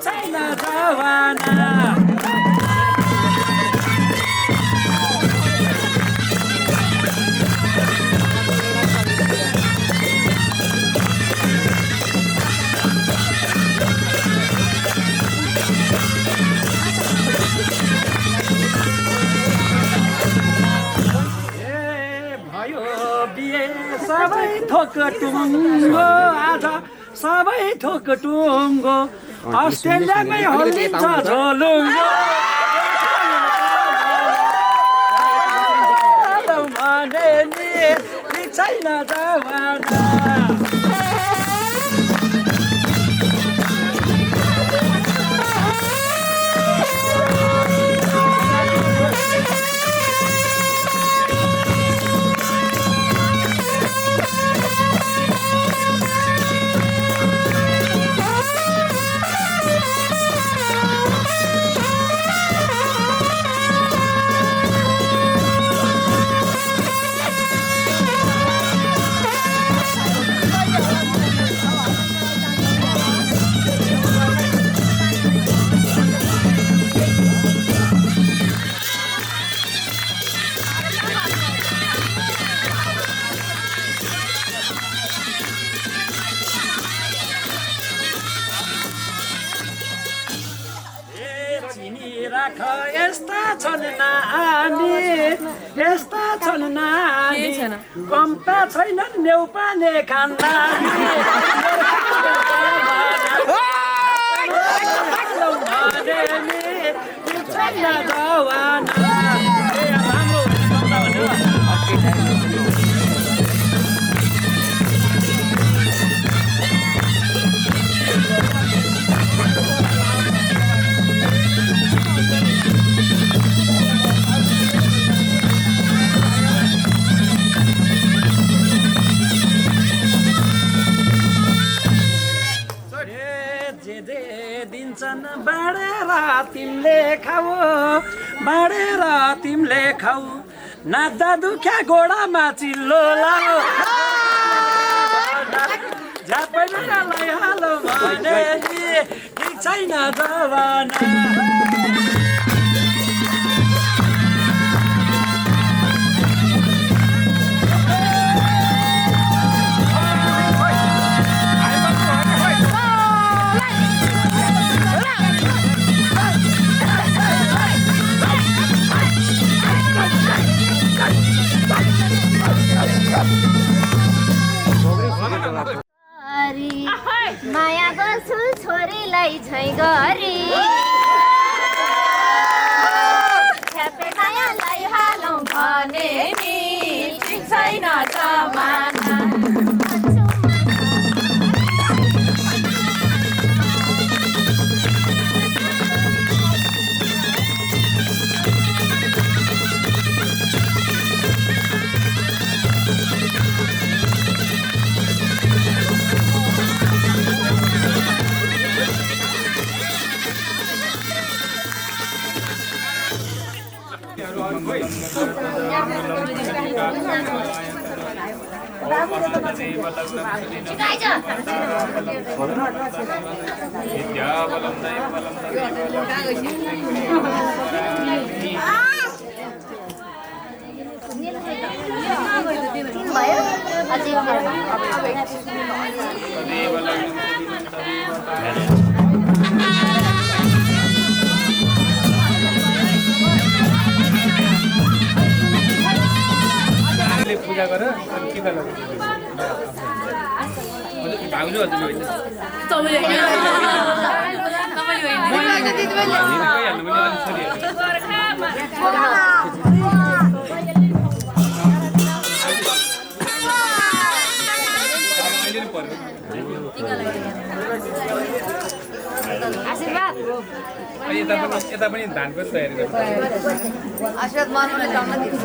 छैन जवाना सबै थोक टुङ्गो आज सबै थोक टुङ्गो अस्ट्रेलियामै हल्लिन्छ झोलुङ्गो भने नि ठिक छैन जवाना यस्ता छन् नानी यस्ता छन् नानी कम्ता छैनन् न्यौपाने खान्दा बाँडेर तिमीले खाऊ बाँडेर तिमीले खाऊ नाच्दा दुख्या गोडामा चिल्लो लाऊ झापैलाई हालो भने ठिक छैन जवाना माया गर्छु छोरीलाई झै गरी छ्यापे मायालाई हालौँ भने नि ठिक छैन जमाना पूजा गर के गर्नु भाउजू हजुर होइन तपाईले आशीर्वाद यता पनि धानको तयारी गर्नु आशीर्वाद मान्नुले जम्मा दिन्छ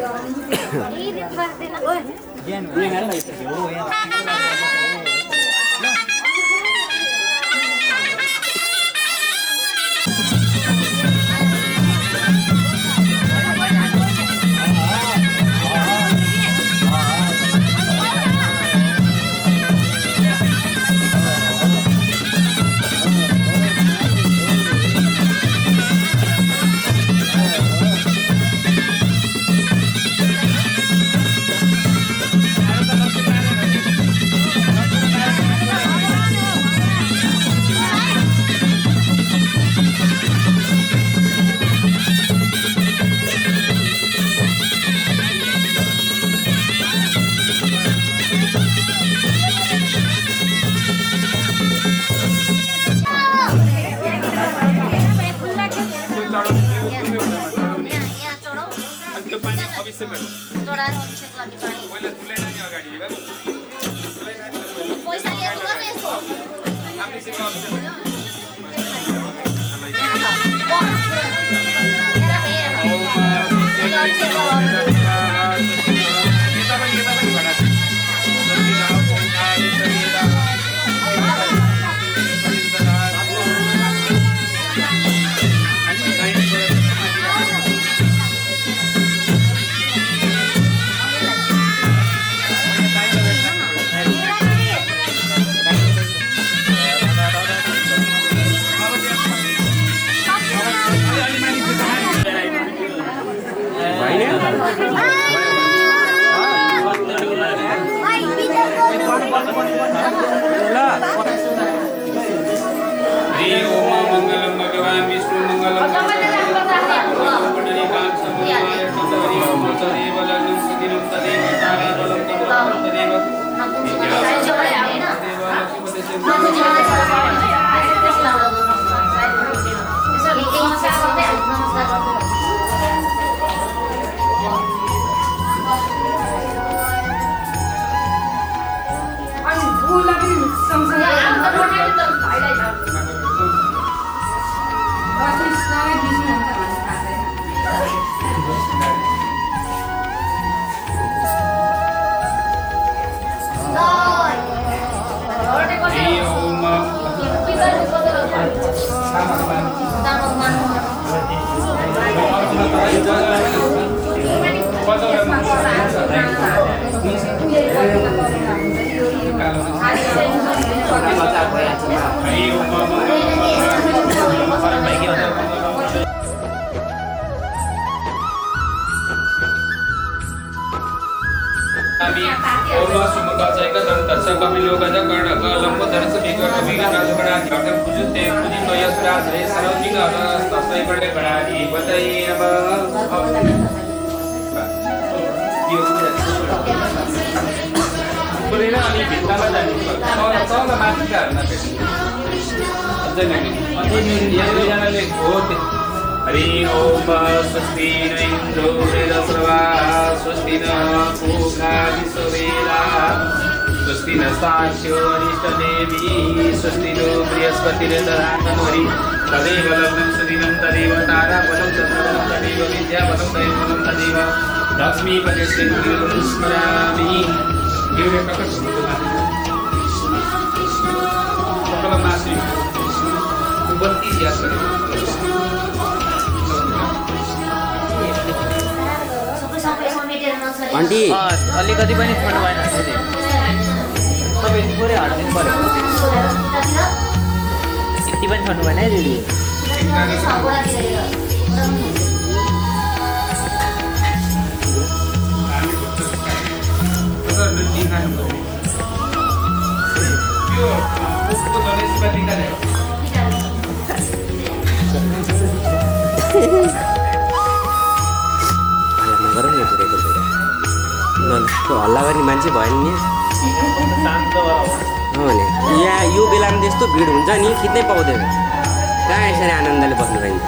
मंगलम भगवान विष्णु मंगलम स्वस्तिनं तदेव ताराबलं तदेव हरि ओम स्वस्ति न इंद्रो वृद्धस्रवा स्वस्ति न पूषा विश्ववेदाः स्वस्ति न साक्ष्यो अरिष्टदेवी स्वस्ति नो बृहस्पतिर्दधातु हरि तदेव लग्नं सुदिनं तदेव ताराबलं चन्द्रबलं तदेव विद्याबलं दैवबलं तदेव लक्ष्मीपतिं स्मरामि सकलमासि बत्ती याद करें आन्टी अलिकति पनि छोड्नु भएन तपाईँ पुरै हटिदिनु पर्यो यति पनि छोड्नु भएन है दिदी हल्ला गर्ने मान्छे भएन नि भने यहाँ यो बेलामा त्यस्तो भिड हुन्छ नि खिच्नै पाउँदैन कहाँ यसरी आनन्दले बस्नु पाइन्छ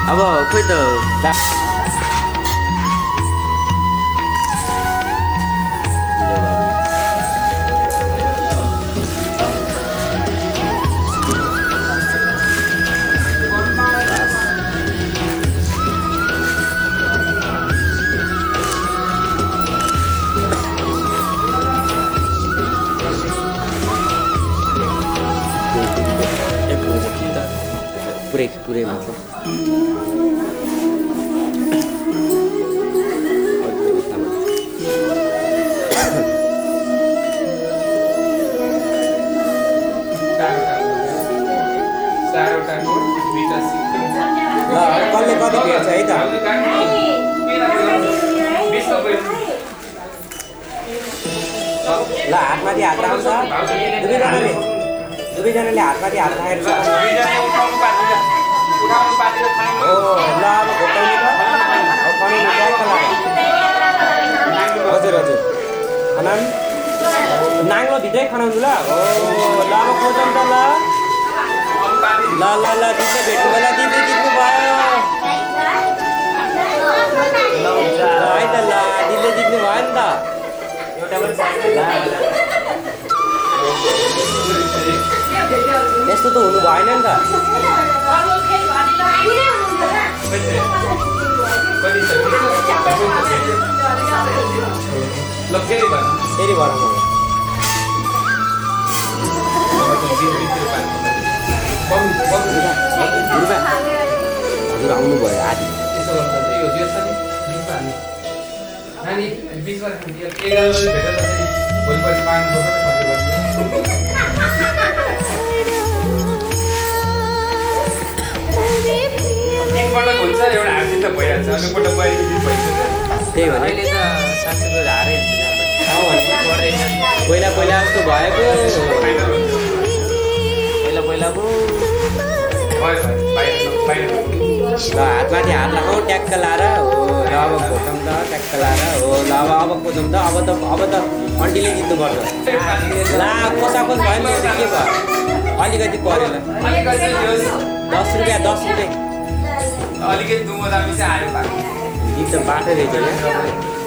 अब खोइ त पुरै मात्र कसले कति भेट्छ है त ल हातमाथि हात राख्छ दुवैजनाले हातमाथि हात राखेर ओ ल अब घोटाउने त हजुर हजुर खनाम नाङ्लो भित्रै खनाउनु ल हो ल अब खोजौँ त ल ल ल दिदी भेट्नु बेला दिदी जित्नु भयो है त ल दिदीले जित्नु भयो नि त एउटा पनि यस्तो त हुनु भएन नि त फेरि भर हजुर आउनु भयो आदि एकपल्ट हुन्छ एउटा हार्दिन त भइहाल्छ अर्कोपल्ट त्यही भने पहिला पहिला जस्तो भएको पहिला पहिलाको हातमाथि हात लगाऊ ट्याक्क लाएर हो ल अब घोकौँ त ट्याक्क लाएर हो ल अब खोजौँ त अब त अन्टीले जित्नुपर्छ ला कोसाकोस भयो नि के भयो अलिकति पऱ्यो ल 10 रुपियाँ अलिकति दुमो दामी चाहिँ आयो गीत त बाटो रहेछ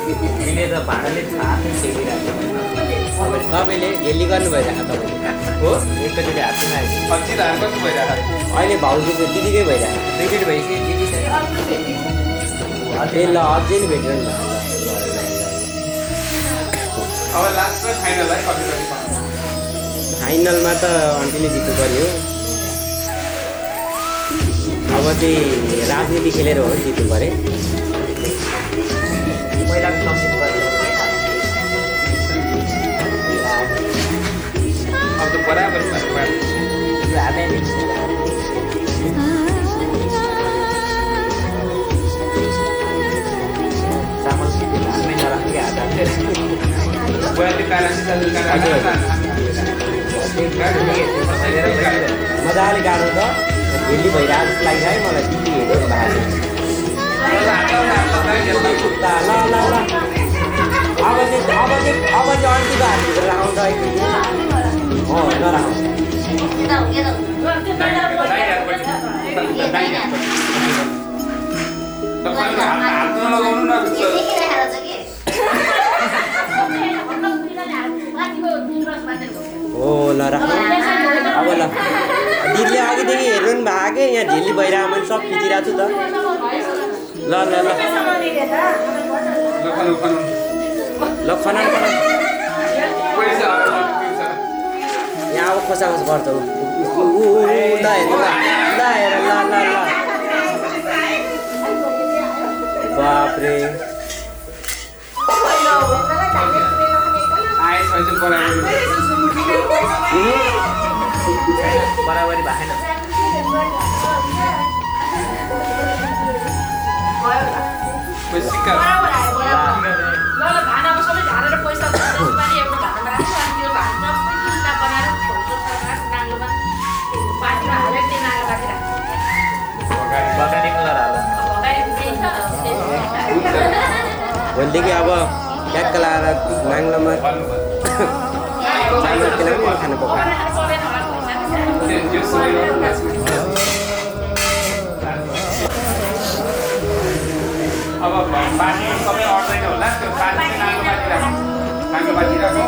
तिमीले त भाडाले हातै सेकिरहेको तपाईँले झेली गर्नु भइरहेको तपाईँले हो एकैचोटि हातैमा आयो अझै धान कस्तो भइरहेको अहिले भाउजूको दिदीकै भइरहेको दुईचोटि भइसक्यो दिदी ए ल अझै नि भेट्यो नि अब लास्टमा फाइनल है कति फाइनलमा त अन्टीले जित्नु पर्यो अब चाहिँ राजनीति खेलेर हो जित्नु पर्यो पहिला सम्झिनु पर्यो अब त बराबर चामल हातमै नराख्ने हात मजाले गाह्रो त झेली भइरहेको जस्तो लाग्छ है मलाई दिदी हेरेर भएको ल अब चाहिँ अन्तिको हातभित्र राखौँ हो नराखौँ हो ल राखौँ अब ल दिदीले अघिदेखि हेर्नु नि भएको कि यहाँ झेली भइरहेको मैले सब खिचिरहेको छु त ल खना यहाँ अब खोसाखोस गर्छ ल हेर्नु ल हेर ल बाफ्रे बराबरी भएन भोलिदेखि अब ट्याक्क लाएर नाङ्लोमा चामल किनभने खानु पकायो अब बाटी सबै अट्दैन होला त्यो बाटी नाङ्लो बाटी राखौँ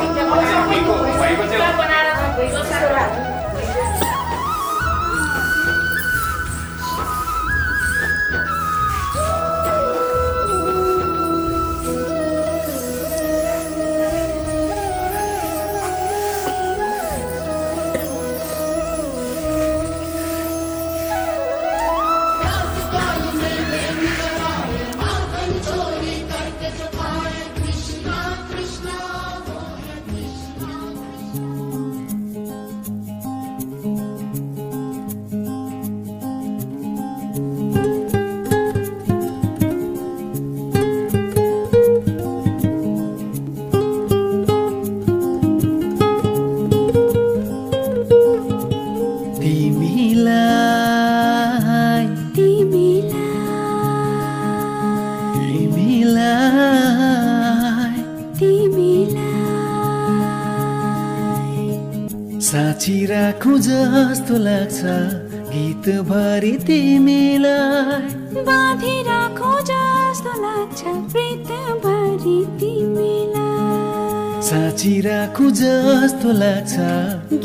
भएको चाहिँ साँची राखौँ जस्तो लाग्छ गीत भरि तिमीलाई बाँधी राखौँ जस्तो लाग्छ प्रीत भरि तिमीलाई साँची राखौँ जस्तो लाग्छ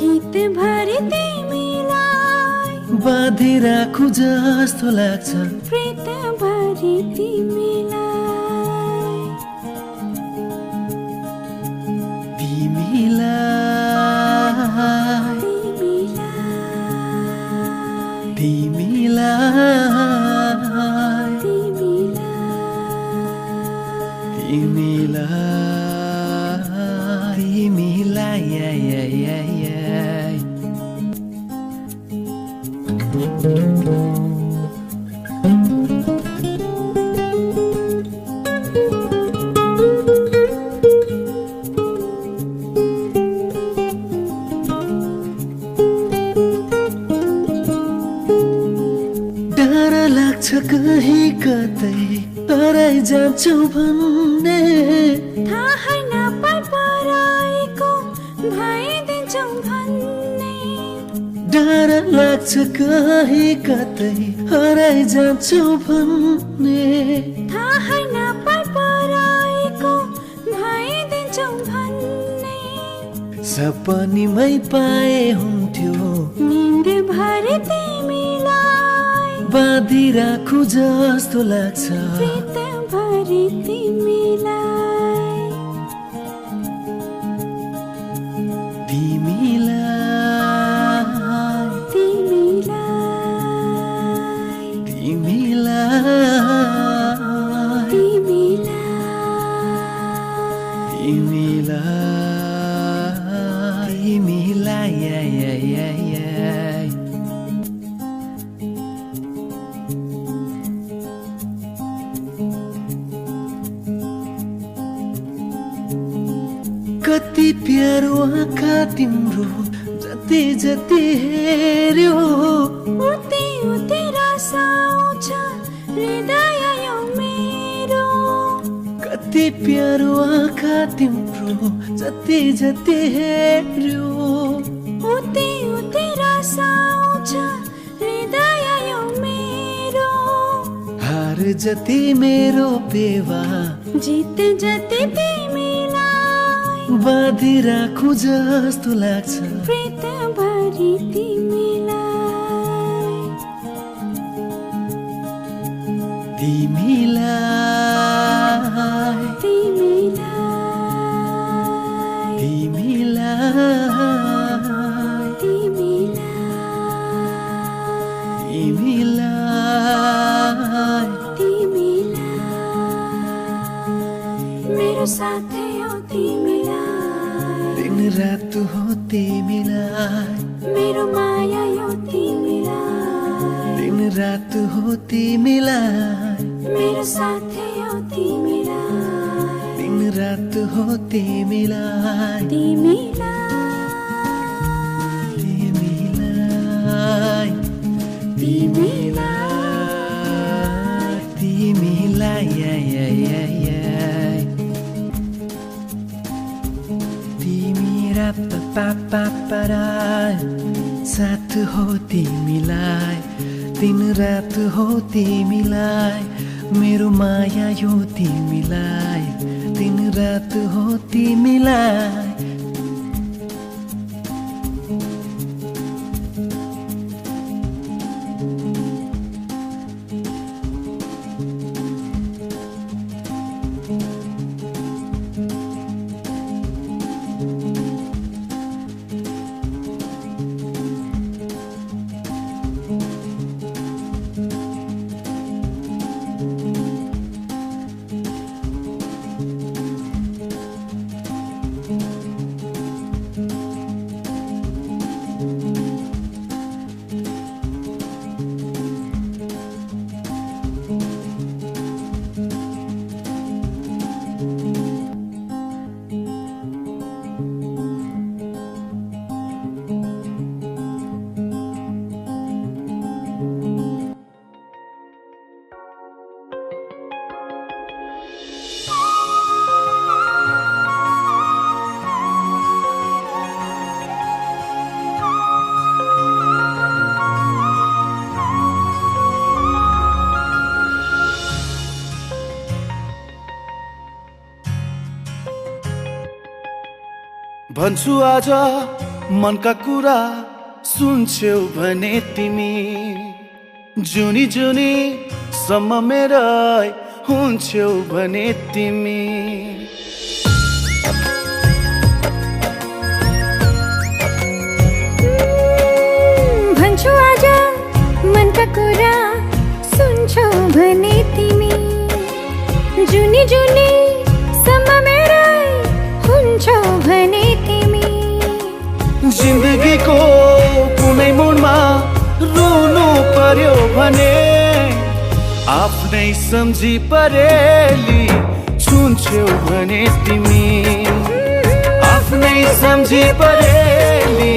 गीत भरि तिमीलाई बाँधी राखौँ जस्तो लाग्छ प्रीत भरि तिमीलाई तिमीलाई जान्छौ भन्ने थाहै नपाई पराएको भइदिन्छौ भन्ने डर लाग्छ कहीँ कतै हराइ जान्छौ भन्ने थाहै नपाई पराएको भइदिन्छौ भन्ने सपनीमै पाए हुन्थ्यो निन्द भरि तिमीलाई बाँधी राखु जस्तो लाग्छ प्रीत भरि तिमीलाई कति प्यारो आँखा तिम्रो जति जति हेर्यो उति उति रस आउँछ हृदय यो मेरो कति प्यारो आँखा तिम्रो जति जति हेर्यो उति उति रस आउँछ हृदय यो मेरो हार जति मेरो पेवा जित जति तिमीलाई बाँधी राखु जस्तो लाग्छ प्रीत भरि तिमीलाई तिमीलाई तिमीलाई तिमीलाई तिमीलाई मेरो साथै हो तिमीलाई दिन रात हो तिमीलाई मेरो माया हो तिमीलाई दिन रात हो तिमीलाई मेरो साथै हो तिमीलाई दिन रात हो तिमीलाई तिमीलाई तिमीलाई तिमीलाई तिमीलाई तिमीरा पापा साथ हो तिमीलाई दिन रात हो तिमीलाई मेरो माया यो तिमीलाई दिन रात हो तिमीलाई भन्छु आज मनका कुरा सुन्छौ भने तिमी जुनी जुनी सम्म मेरै हुन्छौ भने तिमी भन्छु आज मनका कुरा सुन्छौ भने तिमी जुनी जुनी सम्म मेरै हुन्छौ भने तिमी जिन्दगीको कुनै मोडमा रुनु पर्यो भने आफ्नै सम्झी परेली छुन्छौ भने तिमी आफ्नै सम्झी परेली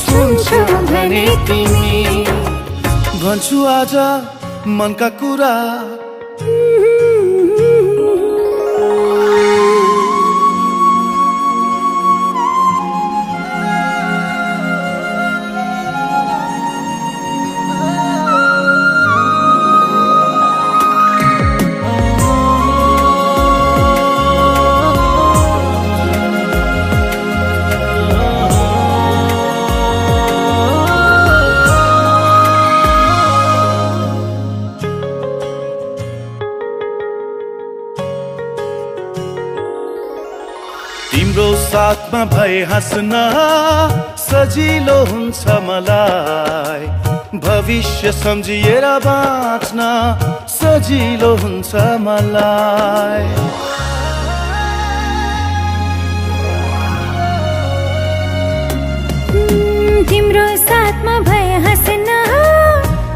छुन्छौ भने तिमी भन्छु आज मनका कुरा तिम्रो साथमा भए हाँस्न सजिलो हुन्छ मलाई, भविष्य सम्झिएर बाँच्न सजिलो हुन्छ मलाई। तिम्रो साथमा भए हाँस्न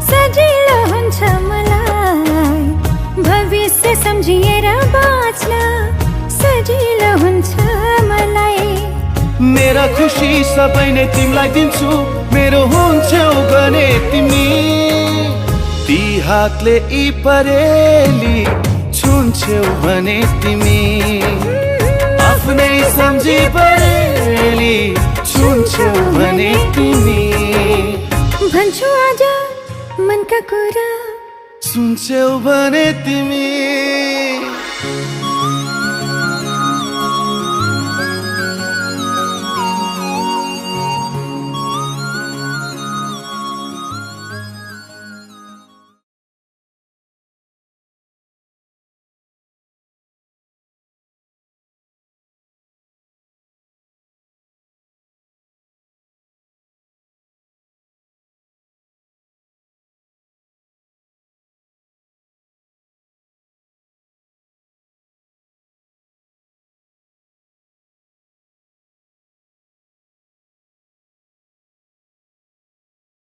सजिलो हुन्छ मलाई, भविष्य सम्झिएर बाँच्न सजिलो हुन्छ मलाई। मेरा खुसी सबै नै तिमीलाई दिन्छु, मेरो हुन्छौ भने तिमी। ती हातले यी परेली छुन्छौ भने तिमी, आफ्नै सम्झी परेली छुन्छौ भने तिमी। भन्छु आज मनका कुरा सुन्छौ भने तिमी।